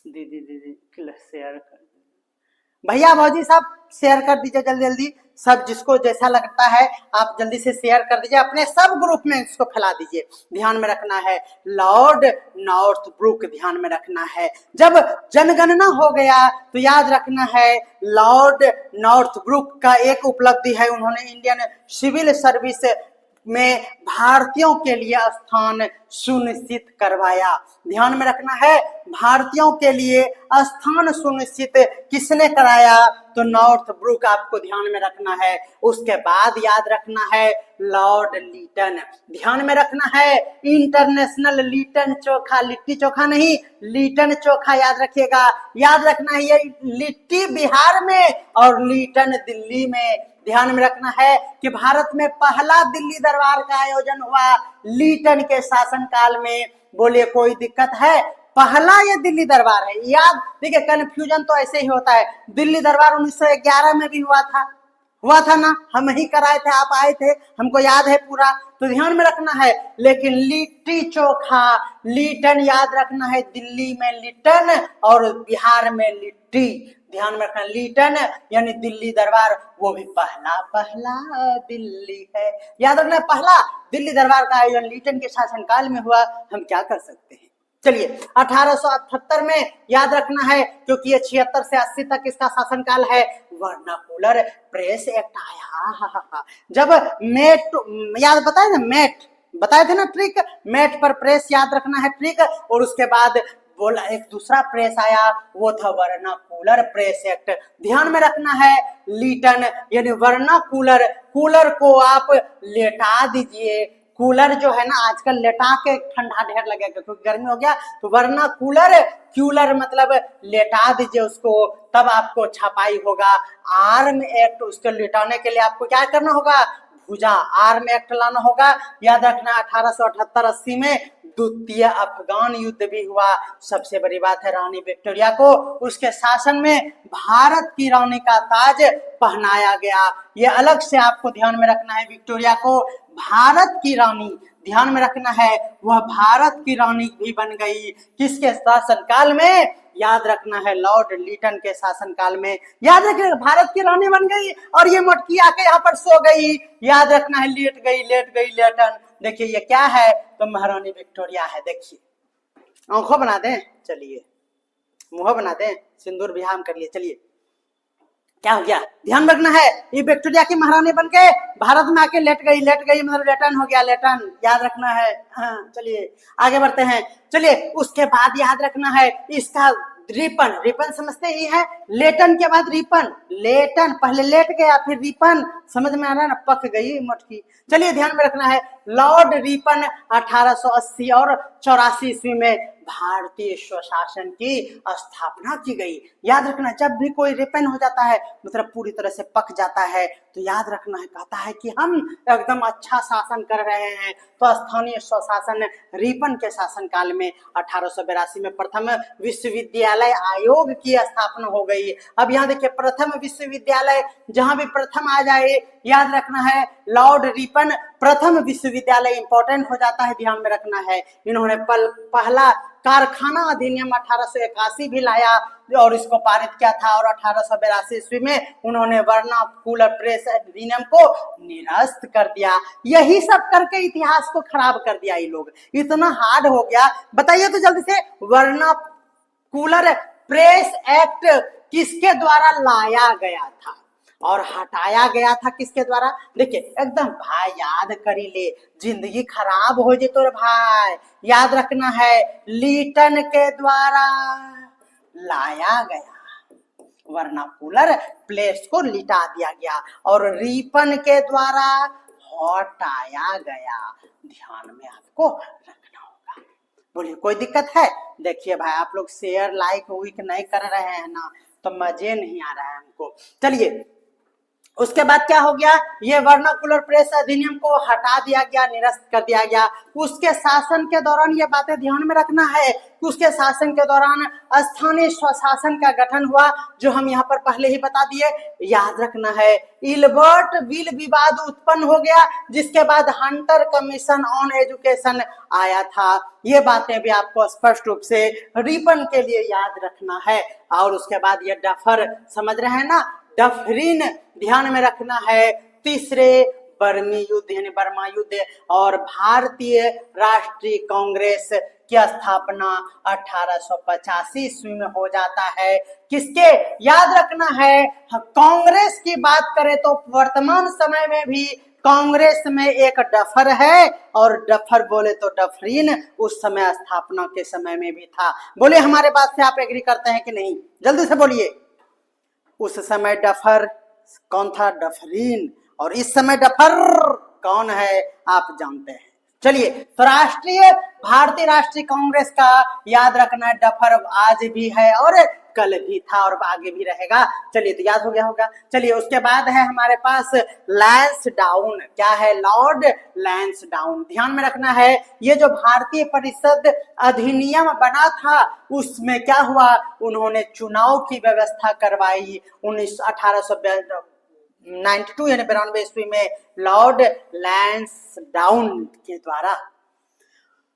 दीदी, दीदी शेयर कर दो, भैया भौजी सब शेयर कर दीजिए जल्दी जल्दी। सब जिसको जैसा लगता है आप जल्दी से शेयर कर दीजिए, अपने सब ग्रुप में इसको फैला दीजिए। ध्यान में रखना है लॉर्ड नॉर्थब्रुक, ध्यान में रखना है जब जनगणना हो गया तो याद रखना है लॉर्ड नॉर्थब्रुक का एक उपलब्धि है, उन्होंने इंडियन सिविल सर्विस में भारतीयों के लिए स्थान सुनिश्चित करवाया। ध्यान में रखना है भारतीयों के लिए स्थान सुनिश्चित किसने कराया, तो नॉर्थब्रुक आपको ध्यान में रखना है। उसके बाद याद रखना है लॉर्ड लीटन, ध्यान में रखना है इंटरनेशनल लीटन चोखा, लिट्टी चोखा नहीं लीटन चोखा याद रखिएगा। याद रखना है ये लिट्टी बिहार में और लीटन दिल्ली में। ध्यान में रखना है कि भारत में पहला दिल्ली दरबार का आयोजन हुआ लीटन के शासनकाल में। बोलिए कोई दिक्कत है, पहला ये दिल्ली दरबार है। याद देखिए, कंफ्यूजन तो ऐसे ही होता है, दिल्ली दरबार 1911 में भी हुआ था, हुआ था ना, हम ही कराए थे, आप आए थे, हमको याद है पूरा। तो ध्यान में रखना है। लेकिन लिट्टी चोखा, लिटन याद रखना है, दिल्ली में लिटन और बिहार में लिट्टी। ध्यान में रखना, लिटन यानी दिल्ली दरबार, वो भी पहला पहला दिल्ली है, याद रखना, पहला दिल्ली दरबार का आयोजन लिटन के शासनकाल में हुआ। हम क्या कर सकते हैं। चलिए 1878 में याद रखना है, क्योंकि ये 76 से 80 तक इसका शासनकाल है। वर्नाकुलर प्रेस एक्ट आया। जब मेट, याद बताए ना, मेट बताए थे ना, ट्रिक, मेट पर प्रेस याद रखना है, ट्रिक। और उसके बाद बोला एक दूसरा प्रेस आया, वो था वर्नाकुलर प्रेस एक्ट। ध्यान में रखना है, लिटन यानी वर्नाकुलर, कूलर को आप लेटा दीजिए। कूलर जो है ना, आजकल लेटा के ठंडा ढेर लगेगा क्योंकि गर्मी हो गया, तो वरना कूलर, क्यूलर मतलब लेटा दीजिए उसको, तब आपको छपाई होगा। आर्म एक्ट, उसको लेटाने के लिए आपको क्या करना होगा, भुजा, आर्म एक्ट लाना होगा। याद रखना 1878-80 में द्वितीय अफगान युद्ध भी हुआ। सबसे बड़ी बात है, रानी विक्टोरिया को उसके शासन में भारत की रानी का ताज पहनाया गया। ये अलग से आपको ध्यान में रखना है, विक्टोरिया को भारत की रानी, ध्यान में रखना है, वह भारत की रानी भी बन गई। किसके शासनकाल में, याद रखना है, लॉर्ड लिटन के शासनकाल में। याद रखिए, भारत की रानी बन गई और ये मटकी आके यहाँ पर सो गई। याद रखना है, लेट गई, लेट गई लिटन। देखिए ये क्या है, तो महारानी विक्टोरिया है। देखिए आंखों बना दें, चलिए मुंह बना दें, सिंदूर भी हम कर लिए। चलिए क्या हो गया, ध्यान रखना है, ये विक्टोरिया की महारानी बन के भारत में आके लेट गई, लेट गई मतलब लेटन हो गया, लेटन, याद रखना है। हाँ चलिए आगे बढ़ते हैं। चलिए उसके बाद याद रखना है इसका रिपन, रिपन समझते ही है, लेटन के बाद रिपन, लेटन पहले लेट गया फिर रिपन, समझ में आ रहा है ना, पक गई मटकी। चलिए ध्यान में रखना है, लॉर्ड रिपन 1880 और 84 ईस्वी में भारतीय स्वशासन की स्थापना की गई। याद रखना, जब भी कोई रिपन हो जाता है मतलब पूरी तरह से पक जाता है, तो याद रखना है, कहता है कि हम एकदम अच्छा शासन कर रहे हैं। तो स्थानीय स्वशासन रिपन के शासनकाल में 1882 में प्रथम विश्वविद्यालय आयोग की स्थापना हो गई। अब यहाँ देखिए, प्रथम विश्वविद्यालय, जहां भी प्रथम आ जाए याद रखना है, लॉर्ड रिपन प्रथम विश्वविद्यालय इंपॉर्टेंट हो जाता है, ध्यान में रखना है। इन्होंने पहला कारखाना अधिनियम 1881 भी लाया और इसको पारित किया था, और 1882 ईस्वी में उन्होंने वर्नाकुलर प्रेस अधिनियम को निरस्त कर दिया। यही सब करके इतिहास को खराब कर दिया ये लोग, इतना हार्ड हो गया। बताइए तो जल्दी से, वर्नाकुलर प्रेस एक्ट किसके द्वारा लाया गया था और हटाया गया था किसके द्वारा? देखिए एकदम भाई याद करी ले, जिंदगी खराब हो जाए तो भाई याद रखना है, लिटन के द्वारा लाया गया, वर्नाकुलर प्लेस को लिटा दिया गया और रिपन के द्वारा हटाया गया। ध्यान में आपको रखना होगा। बोलिए कोई दिक्कत है? देखिए भाई आप लोग शेयर लाइक वीक नहीं कर रहे हैं ना, तो मजे नहीं आ रहा है हमको। चलिए उसके बाद क्या हो गया, ये वर्नाकुलर प्रेस अधिनियम को हटा दिया गया, निरस्त कर दिया गया। उसके शासन के दौरान ये बातें ध्यान में रखना है, उसके शासन के दौरान स्थानीय स्वशासन का गठन हुआ, जो हम यहाँ पर पहले ही बता दिए। याद रखना है, इल्बर्ट बिल विवाद उत्पन्न हो गया, जिसके बाद हंटर कमीशन ऑन एजुकेशन आया था। ये बातें भी आपको स्पष्ट रूप से रिपन के लिए याद रखना है। और उसके बाद ये डफर, समझ रहे हैं ना, डफरिन ध्यान में रखना है। तीसरे बर्मी युद्ध यानी बर्मा युद्ध और भारतीय राष्ट्रीय कांग्रेस की स्थापना 1885 ईस्वी में हो जाता है। किसके? याद रखना है, कांग्रेस की बात करें तो वर्तमान समय में भी कांग्रेस में एक डफर है, और डफर बोले तो डफरीन उस समय स्थापना के समय में भी था। बोले हमारे बात से आप एग्री करते हैं कि नहीं? जल्दी से बोलिए। उस समय डफर कौन था? डफरीन। और इस समय डफर कौन है आप जानते हैं। चलिए तो भारतीय राष्ट्रीय कांग्रेस का याद रखना है, डफर आज भी है और कल भी था और आगे भी रहेगा। चलिए तो याद हो गया होगा। चलिए उसके बाद है हमारे पास लैंसडाउन। क्या है? लॉर्ड लैंसडाउन। ध्यान में रखना है, ये जो भारतीय परिषद अधिनियम बना था उसमें क्या हुआ, उन्होंने चुनाव की व्यवस्था करवाई। 1892 92 यानी 92 ईस्वी में लॉर्ड लैंसडाउन के द्वारा।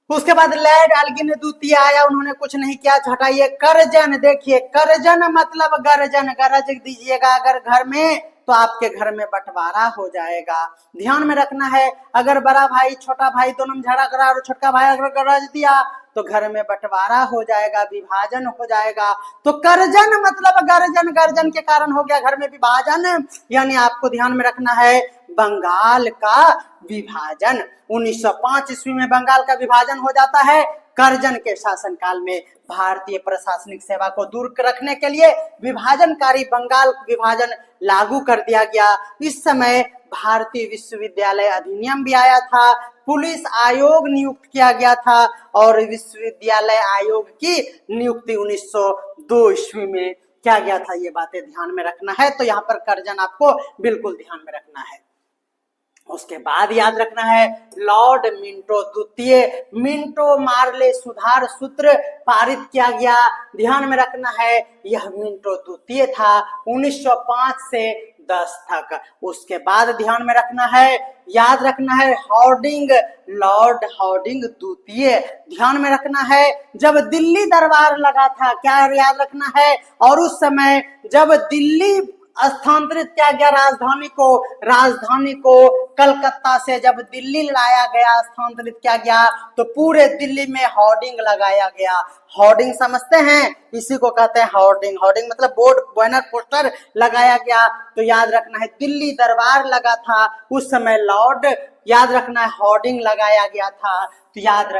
उसके बाद लैड एल्गिन द्वितीय आया, उन्होंने कुछ नहीं किया, हटाइए करजन। देखिए करजन मतलब गर्जन, गरज दीजिएगा अगर घर में तो आपके घर में बंटवारा हो जाएगा। ध्यान में रखना है, अगर बड़ा भाई छोटा भाई दोनों में झगड़ा करा और छोटका भाई अगर गरज दिया तो घर में बंटवारा हो जाएगा, विभाजन हो जाएगा। तो करजन मतलब गर्जन, गर्जन के कारण हो गया घर में विभाजन, यानी आपको ध्यान में रखना है बंगाल का विभाजन। 1905 ईस्वी में बंगाल का विभाजन हो जाता है। करजन के शासनकाल में भारतीय प्रशासनिक सेवा को दूर रखने के लिए विभाजनकारी बंगाल विभाजन लागू कर दिया गया। इस समय भारतीय विश्वविद्यालय अधिनियम भी आया था, पुलिस आयोग नियुक्त किया गया था और विश्वविद्यालय आयोग की नियुक्ति 1902 ईस्वी में किया गया था। ये बातें ध्यान में रखना है, तो यहाँ पर करजन आपको बिल्कुल ध्यान में रखना है। उसके बाद याद रखना है लॉर्ड मिंटो द्वितीय, मिंटो मार्ले सुधार सूत्र पारित किया गया। ध्यान में रखना है यह मिंटो द्वितीय था 1905 से 10 तक। उसके बाद ध्यान में रखना है, याद रखना है हार्डिंग, लॉर्ड हार्डिंग द्वितीय। ध्यान में रखना है जब दिल्ली दरबार लगा था, क्या याद रखना है, और उस समय जब दिल्ली स्थानांतरित किया गया राजधानी को कलकत्ता से जब दिल्ली लाया गया, स्थानांतरित किया गया, तो पूरे दिल्ली में होर्डिंग लगाया गया। होर्डिंग समझते हैं, इसी को कहते हैं होर्डिंग। होर्डिंग मतलब बोर्ड, बैनर, पोस्टर लगाया गया। तो याद रखना है दिल्ली दरबार लगा था उस समय लॉर्ड, याद रखना है होर्डिंग लगाया गया था। तो याद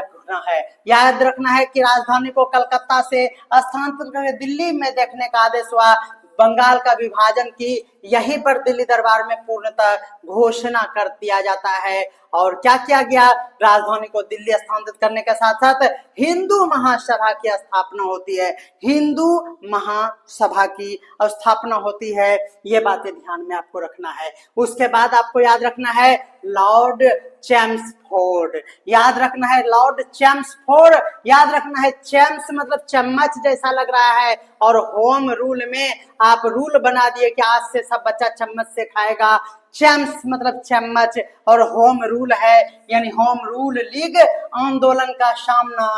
रखना है कि राजधानी को कलकत्ता से स्थानांतरित करके दिल्ली में देखने का आदेश हुआ। बंगाल का विभाजन की यहीं पर दिल्ली दरबार में पूर्णतः घोषणा कर दिया जाता है। और क्या किया गया, राजधानी को दिल्ली स्थानांतरित करने के साथ साथ हिंदू महासभा की स्थापना होती है। हिंदू महासभा की स्थापना होती है, ये बातें ध्यान में आपको रखना है। उसके बाद आपको याद रखना है लॉर्ड चैम्सफोर्ड, याद रखना है लॉर्ड चैम्सफोर्ड, याद रखना है चैम्स मतलब चम्मच जैसा लग रहा है, और होम रूल में आप रूल बना दिए कि आज से सब बच्चा चम्मच से खाएगा। चैम्स मतलब चम्मच और होम रूल है, यानी होम रूल लीग आंदोलन का सामना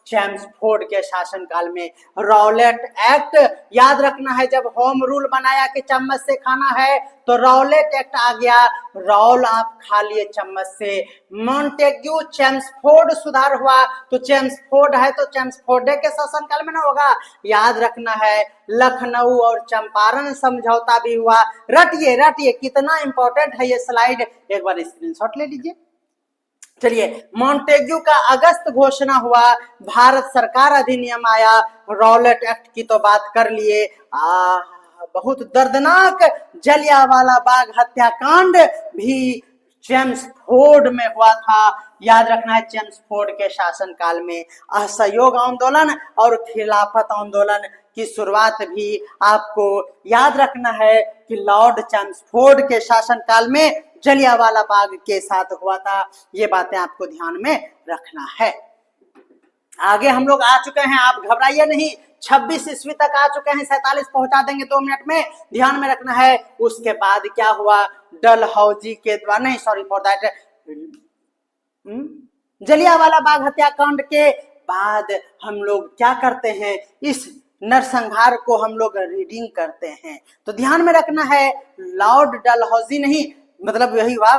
चैम्सफोर्ड के शासनकाल में। रॉलेट एक्ट, याद रखना है जब होम रूल बनाया कि चम्मच से खाना है तो रॉलेट एक्ट आ गया, रॉल आप खा लिए चम्मच से। मॉन्टेग्यू चैम्सफोर्ड सुधार हुआ, तो चैम्सफोर्ड है तो चैम्सफोर्ड के शासनकाल में ना होगा, याद रखना है। लखनऊ और चंपारण समझौता भी हुआ। रटिए कितना इंपॉर्टेंट है ये स्लाइड, एक बार स्क्रीनशॉट ले लीजिए। चलिए, मॉन्टेग्यू का अगस्त घोषणा हुआ, भारत सरकार अधिनियम आया, रॉलेट एक्ट की तो बात कर लिए। बहुत दर्दनाक जलियांवाला बाग हत्याकांड भी चैम्सफोर्ड में हुआ था, याद रखना है। चैम्सफोर्ड के शासनकाल में असहयोग आंदोलन और खिलाफत आंदोलन की शुरुआत भी आपको याद रखना है कि लॉर्ड चैम्सफोर्ड के शासनकाल में जलियांवाला बाग के साथ हुआ था। ये बातें आपको ध्यान में रखना है। आगे हम लोग आ चुके हैं, आप घबराइए नहीं, 26 ईस्वी तक आ चुके हैं, 47 पहुंचा देंगे 2 मिनट में, ध्यान में रखना है। उसके बाद क्या हुआ, डलहौजी के द्वारा, नहीं sorry for that, Jallianwala Bagh हत्याकांड के बाद हम लोग क्या करते हैं, इस नरसंहार को हम लोग रीडिंग करते हैं। तो ध्यान में रखना है लॉर्ड डलहौजी नहीं, मतलब यही हुआ,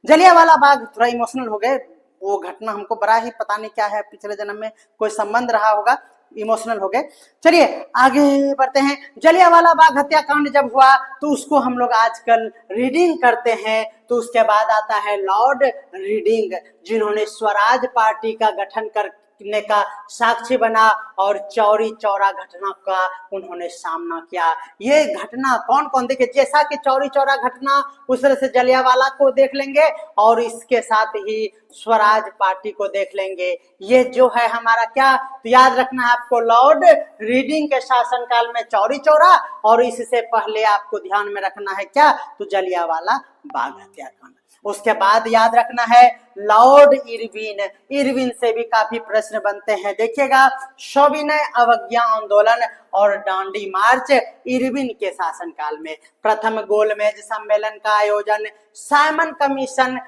जलियांवाला बाग। थोड़ा इमोशनल हो गए, वो घटना हमको बड़ा ही पता नहीं क्या है, पिछले जन्म में कोई संबंध रहा होगा, इमोशनल हो गए। चलिए आगे बढ़ते हैं। जलियांवाला बाग हत्याकांड जब हुआ तो उसको हम लोग आजकल रीडिंग करते हैं। तो उसके बाद आता है लॉर्ड रीडिंग, जिन्होंने स्वराज पार्टी का गठन करने का साक्षी बना और चौरी चौरा घटना का उन्होंने सामना किया। ये घटना कौन कौन देखे, जैसा कि चौरी चौरा घटना, उस तरह से जलियांवाला को देख लेंगे और इसके साथ ही स्वराज पार्टी को देख लेंगे। ये जो है हमारा क्या, तो याद रखना है आपको लॉर्ड रीडिंग के शासनकाल में चौरी चौरा, और इससे पहले आपको ध्यान में रखना है क्या, तो जलियांवाला बाग हत्याकांड। उसके बाद याद रखना है लॉर्ड इरविन, इरविन से भी काफी प्रश्न बनते हैं। देखिएगा सविनय अवज्ञा आंदोलन और डांडी मार्च इरविन के शासनकाल में। प्रथम गोलमेज सम्मेलन का आयोजन साइमन कमीशन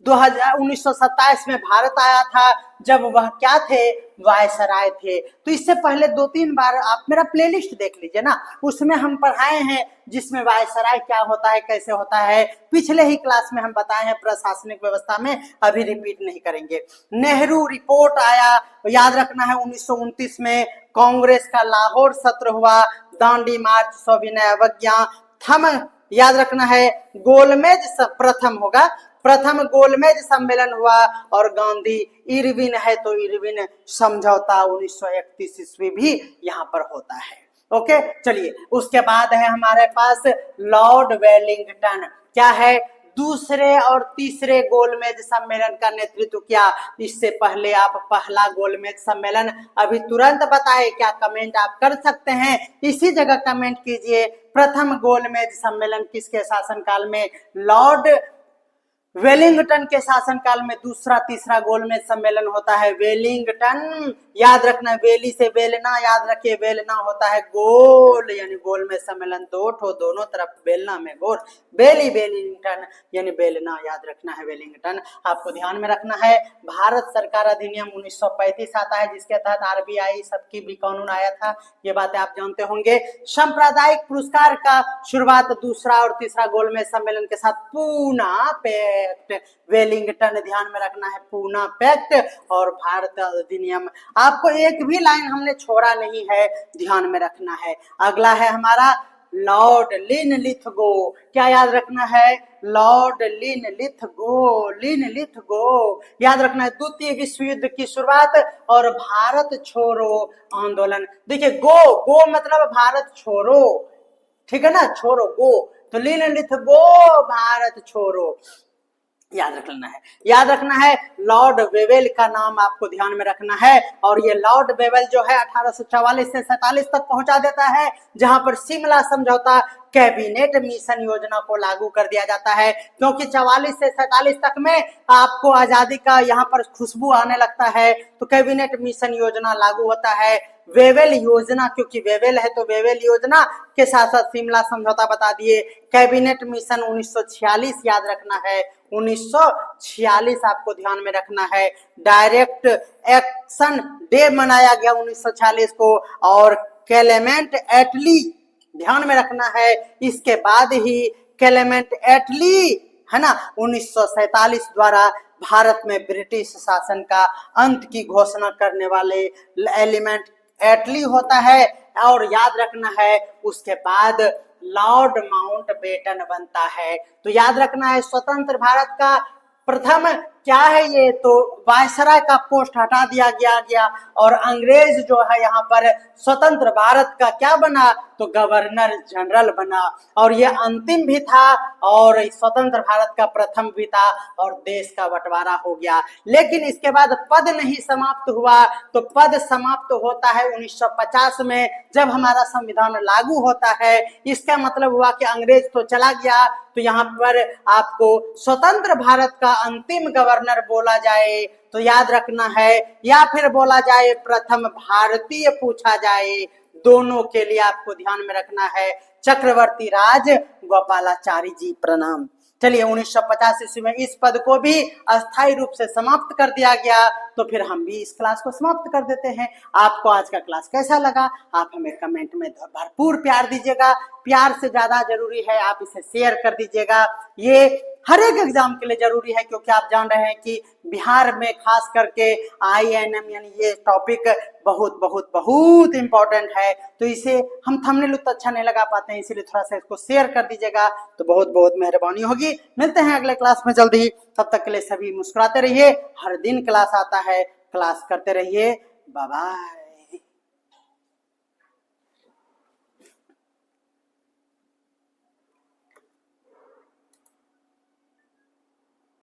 1927 में भारत आया था, जब वह क्या थे, वायसराय थे। तो इससे पहले 2-3 बार आप मेरा प्लेलिस्ट देख लीजिए ना, उसमें हम पढ़ाए हैं जिसमें वायसराय क्या होता है, कैसे होता है, पिछले ही क्लास में हम बताए हैं प्रशासनिक व्यवस्था में, अभी रिपीट नहीं करेंगे। नेहरू रिपोर्ट आया, याद रखना है 1929 में। कांग्रेस का लाहौर सत्र हुआ, दांडी मार्च, सविनय अवज्ञा, थम याद रखना है गोलमेज प्रथम होगा, प्रथम गोलमेज सम्मेलन हुआ, और गांधी इरविन है तो इरविन समझौता 1931 ईस्वी भी यहाँ पर होता है। ओके, चलिए उसके बाद है हमारे पास लॉर्ड वेलिंगटन। क्या है, दूसरे और तीसरे गोलमेज सम्मेलन का नेतृत्व किया। इससे पहले आप पहला गोलमेज सम्मेलन अभी तुरंत बताए क्या, कमेंट आप कर सकते हैं, इसी जगह कमेंट कीजिए प्रथम गोलमेज सम्मेलन किसके शासनकाल में, लॉर्ड वेलिंगटन के शासनकाल में। दूसरा तीसरा गोलमेज सम्मेलन होता है वेलिंगटन, याद रखना वेली से बेलना, याद रखिए बेलना होता है गोल, यानी गोलमेज सम्मेलन दो ठो, दोनों तरफ बेलना में गोल, बेली वेलिंगटन यानी बेलना, याद रखना है वेलिंगटन। आपको ध्यान में रखना है भारत सरकार अधिनियम 1935 आता है, जिसके तहत आरबीआई सबकी भी कानून आया था, ये बातें आप जानते होंगे। सांप्रदायिक पुरस्कार का शुरुआत दूसरा और तीसरा गोलमेज सम्मेलन के साथ पूना पैक्ट, वेलिंगटन ध्यान में रखना है, पूना पैक्ट और भारत अधिनियम। आपको एक भी लाइन हमने छोड़ा नहीं है, ध्यान में रखना है। अगला है हमारा लॉर्ड लिनलिथगो, क्या याद रखना है, लॉर्ड लिनलिथगो, लिनलिथगो याद रखना है। द्वितीय विश्व युद्ध की शुरुआत और भारत छोड़ो आंदोलन। देखिए गो, गो मतलब भारत छोड़ो, ठीक है ना, छोड़ो गो, तो लिनलिथगो भारत छोड़ो, याद रखना है। याद रखना है लॉर्ड वेवेल का नाम आपको ध्यान में रखना है, और ये लॉर्ड वेवेल जो है 1844 से 47 तक पहुंचा देता है, जहां पर शिमला समझौता कैबिनेट मिशन योजना को लागू कर दिया जाता है, क्योंकि 44 से 47 तक में आपको आजादी का यहाँ पर खुशबू आने लगता है, तो कैबिनेट मिशन योजना लागू होता है। वेवेल योजना, क्योंकि वेवेल है तो वेवेल योजना के साथ साथ शिमला समझौता बता दिए। कैबिनेट मिशन 1946 याद रखना है, 1946 आपको ध्यान में रखना है। डायरेक्ट एक्शन डे मनाया गया 1946 को, और क्लेमेंट एटली ध्यान में रखना है, इसके बाद ही क्लेमेंट एटली है ना 1947 द्वारा भारत में ब्रिटिश शासन का अंत की घोषणा करने वाले एलिमेंट एटली होता है। और याद रखना है उसके बाद लॉर्ड माउंटबेटन बनता है। तो याद रखना है स्वतंत्र भारत का प्रथम क्या है, ये तो वायसराय का पोस्ट हटा दिया गया और अंग्रेज जो है यहाँ पर स्वतंत्र भारत का क्या बना, तो गवर्नर जनरल बना, और ये अंतिम भी था और स्वतंत्र भारत का प्रथम भी था, और देश का बंटवारा हो गया। लेकिन इसके बाद पद नहीं समाप्त हुआ, तो पद समाप्त होता है 1950 में, जब हमारा संविधान लागू होता है। इसका मतलब हुआ कि अंग्रेज तो चला गया, तो यहाँ पर आपको स्वतंत्र भारत का अंतिम गवर्नर बोला जाए तो याद रखना है, या फिर बोला जाए प्रथम भारतीय पूछा जाए, दोनों के लिए आपको ध्यान में रखना है चक्रवर्ती राज गोपालाचारी जी। प्रणाम। चलिए 1950 ईस्वी में इस पद को भी अस्थायी रूप से समाप्त कर दिया गया, तो फिर हम भी इस क्लास को समाप्त कर देते हैं। आपको आज का क्लास कैसा लगा, आप हमें कमेंट में भरपूर प्यार दीजिएगा, प्यार से ज्यादा जरूरी है आप इसे शेयर कर दीजिएगा। ये हर एक एग्जाम के लिए जरूरी है, क्योंकि आप जान रहे हैं कि बिहार में खास करके INM यानी ये टॉपिक बहुत बहुत बहुत इंपॉर्टेंट है, तो इसे हम थंबनेल उतना अच्छा नहीं लगा पाते हैं, इसीलिए थोड़ा सा इसको शेयर कर दीजिएगा तो बहुत बहुत मेहरबानी होगी। मिलते हैं अगले क्लास में जल्दी, तब तक के लिए सभी मुस्कुराते रहिए, हर दिन क्लास आता है, क्लास करते रहिए, बाय बाय।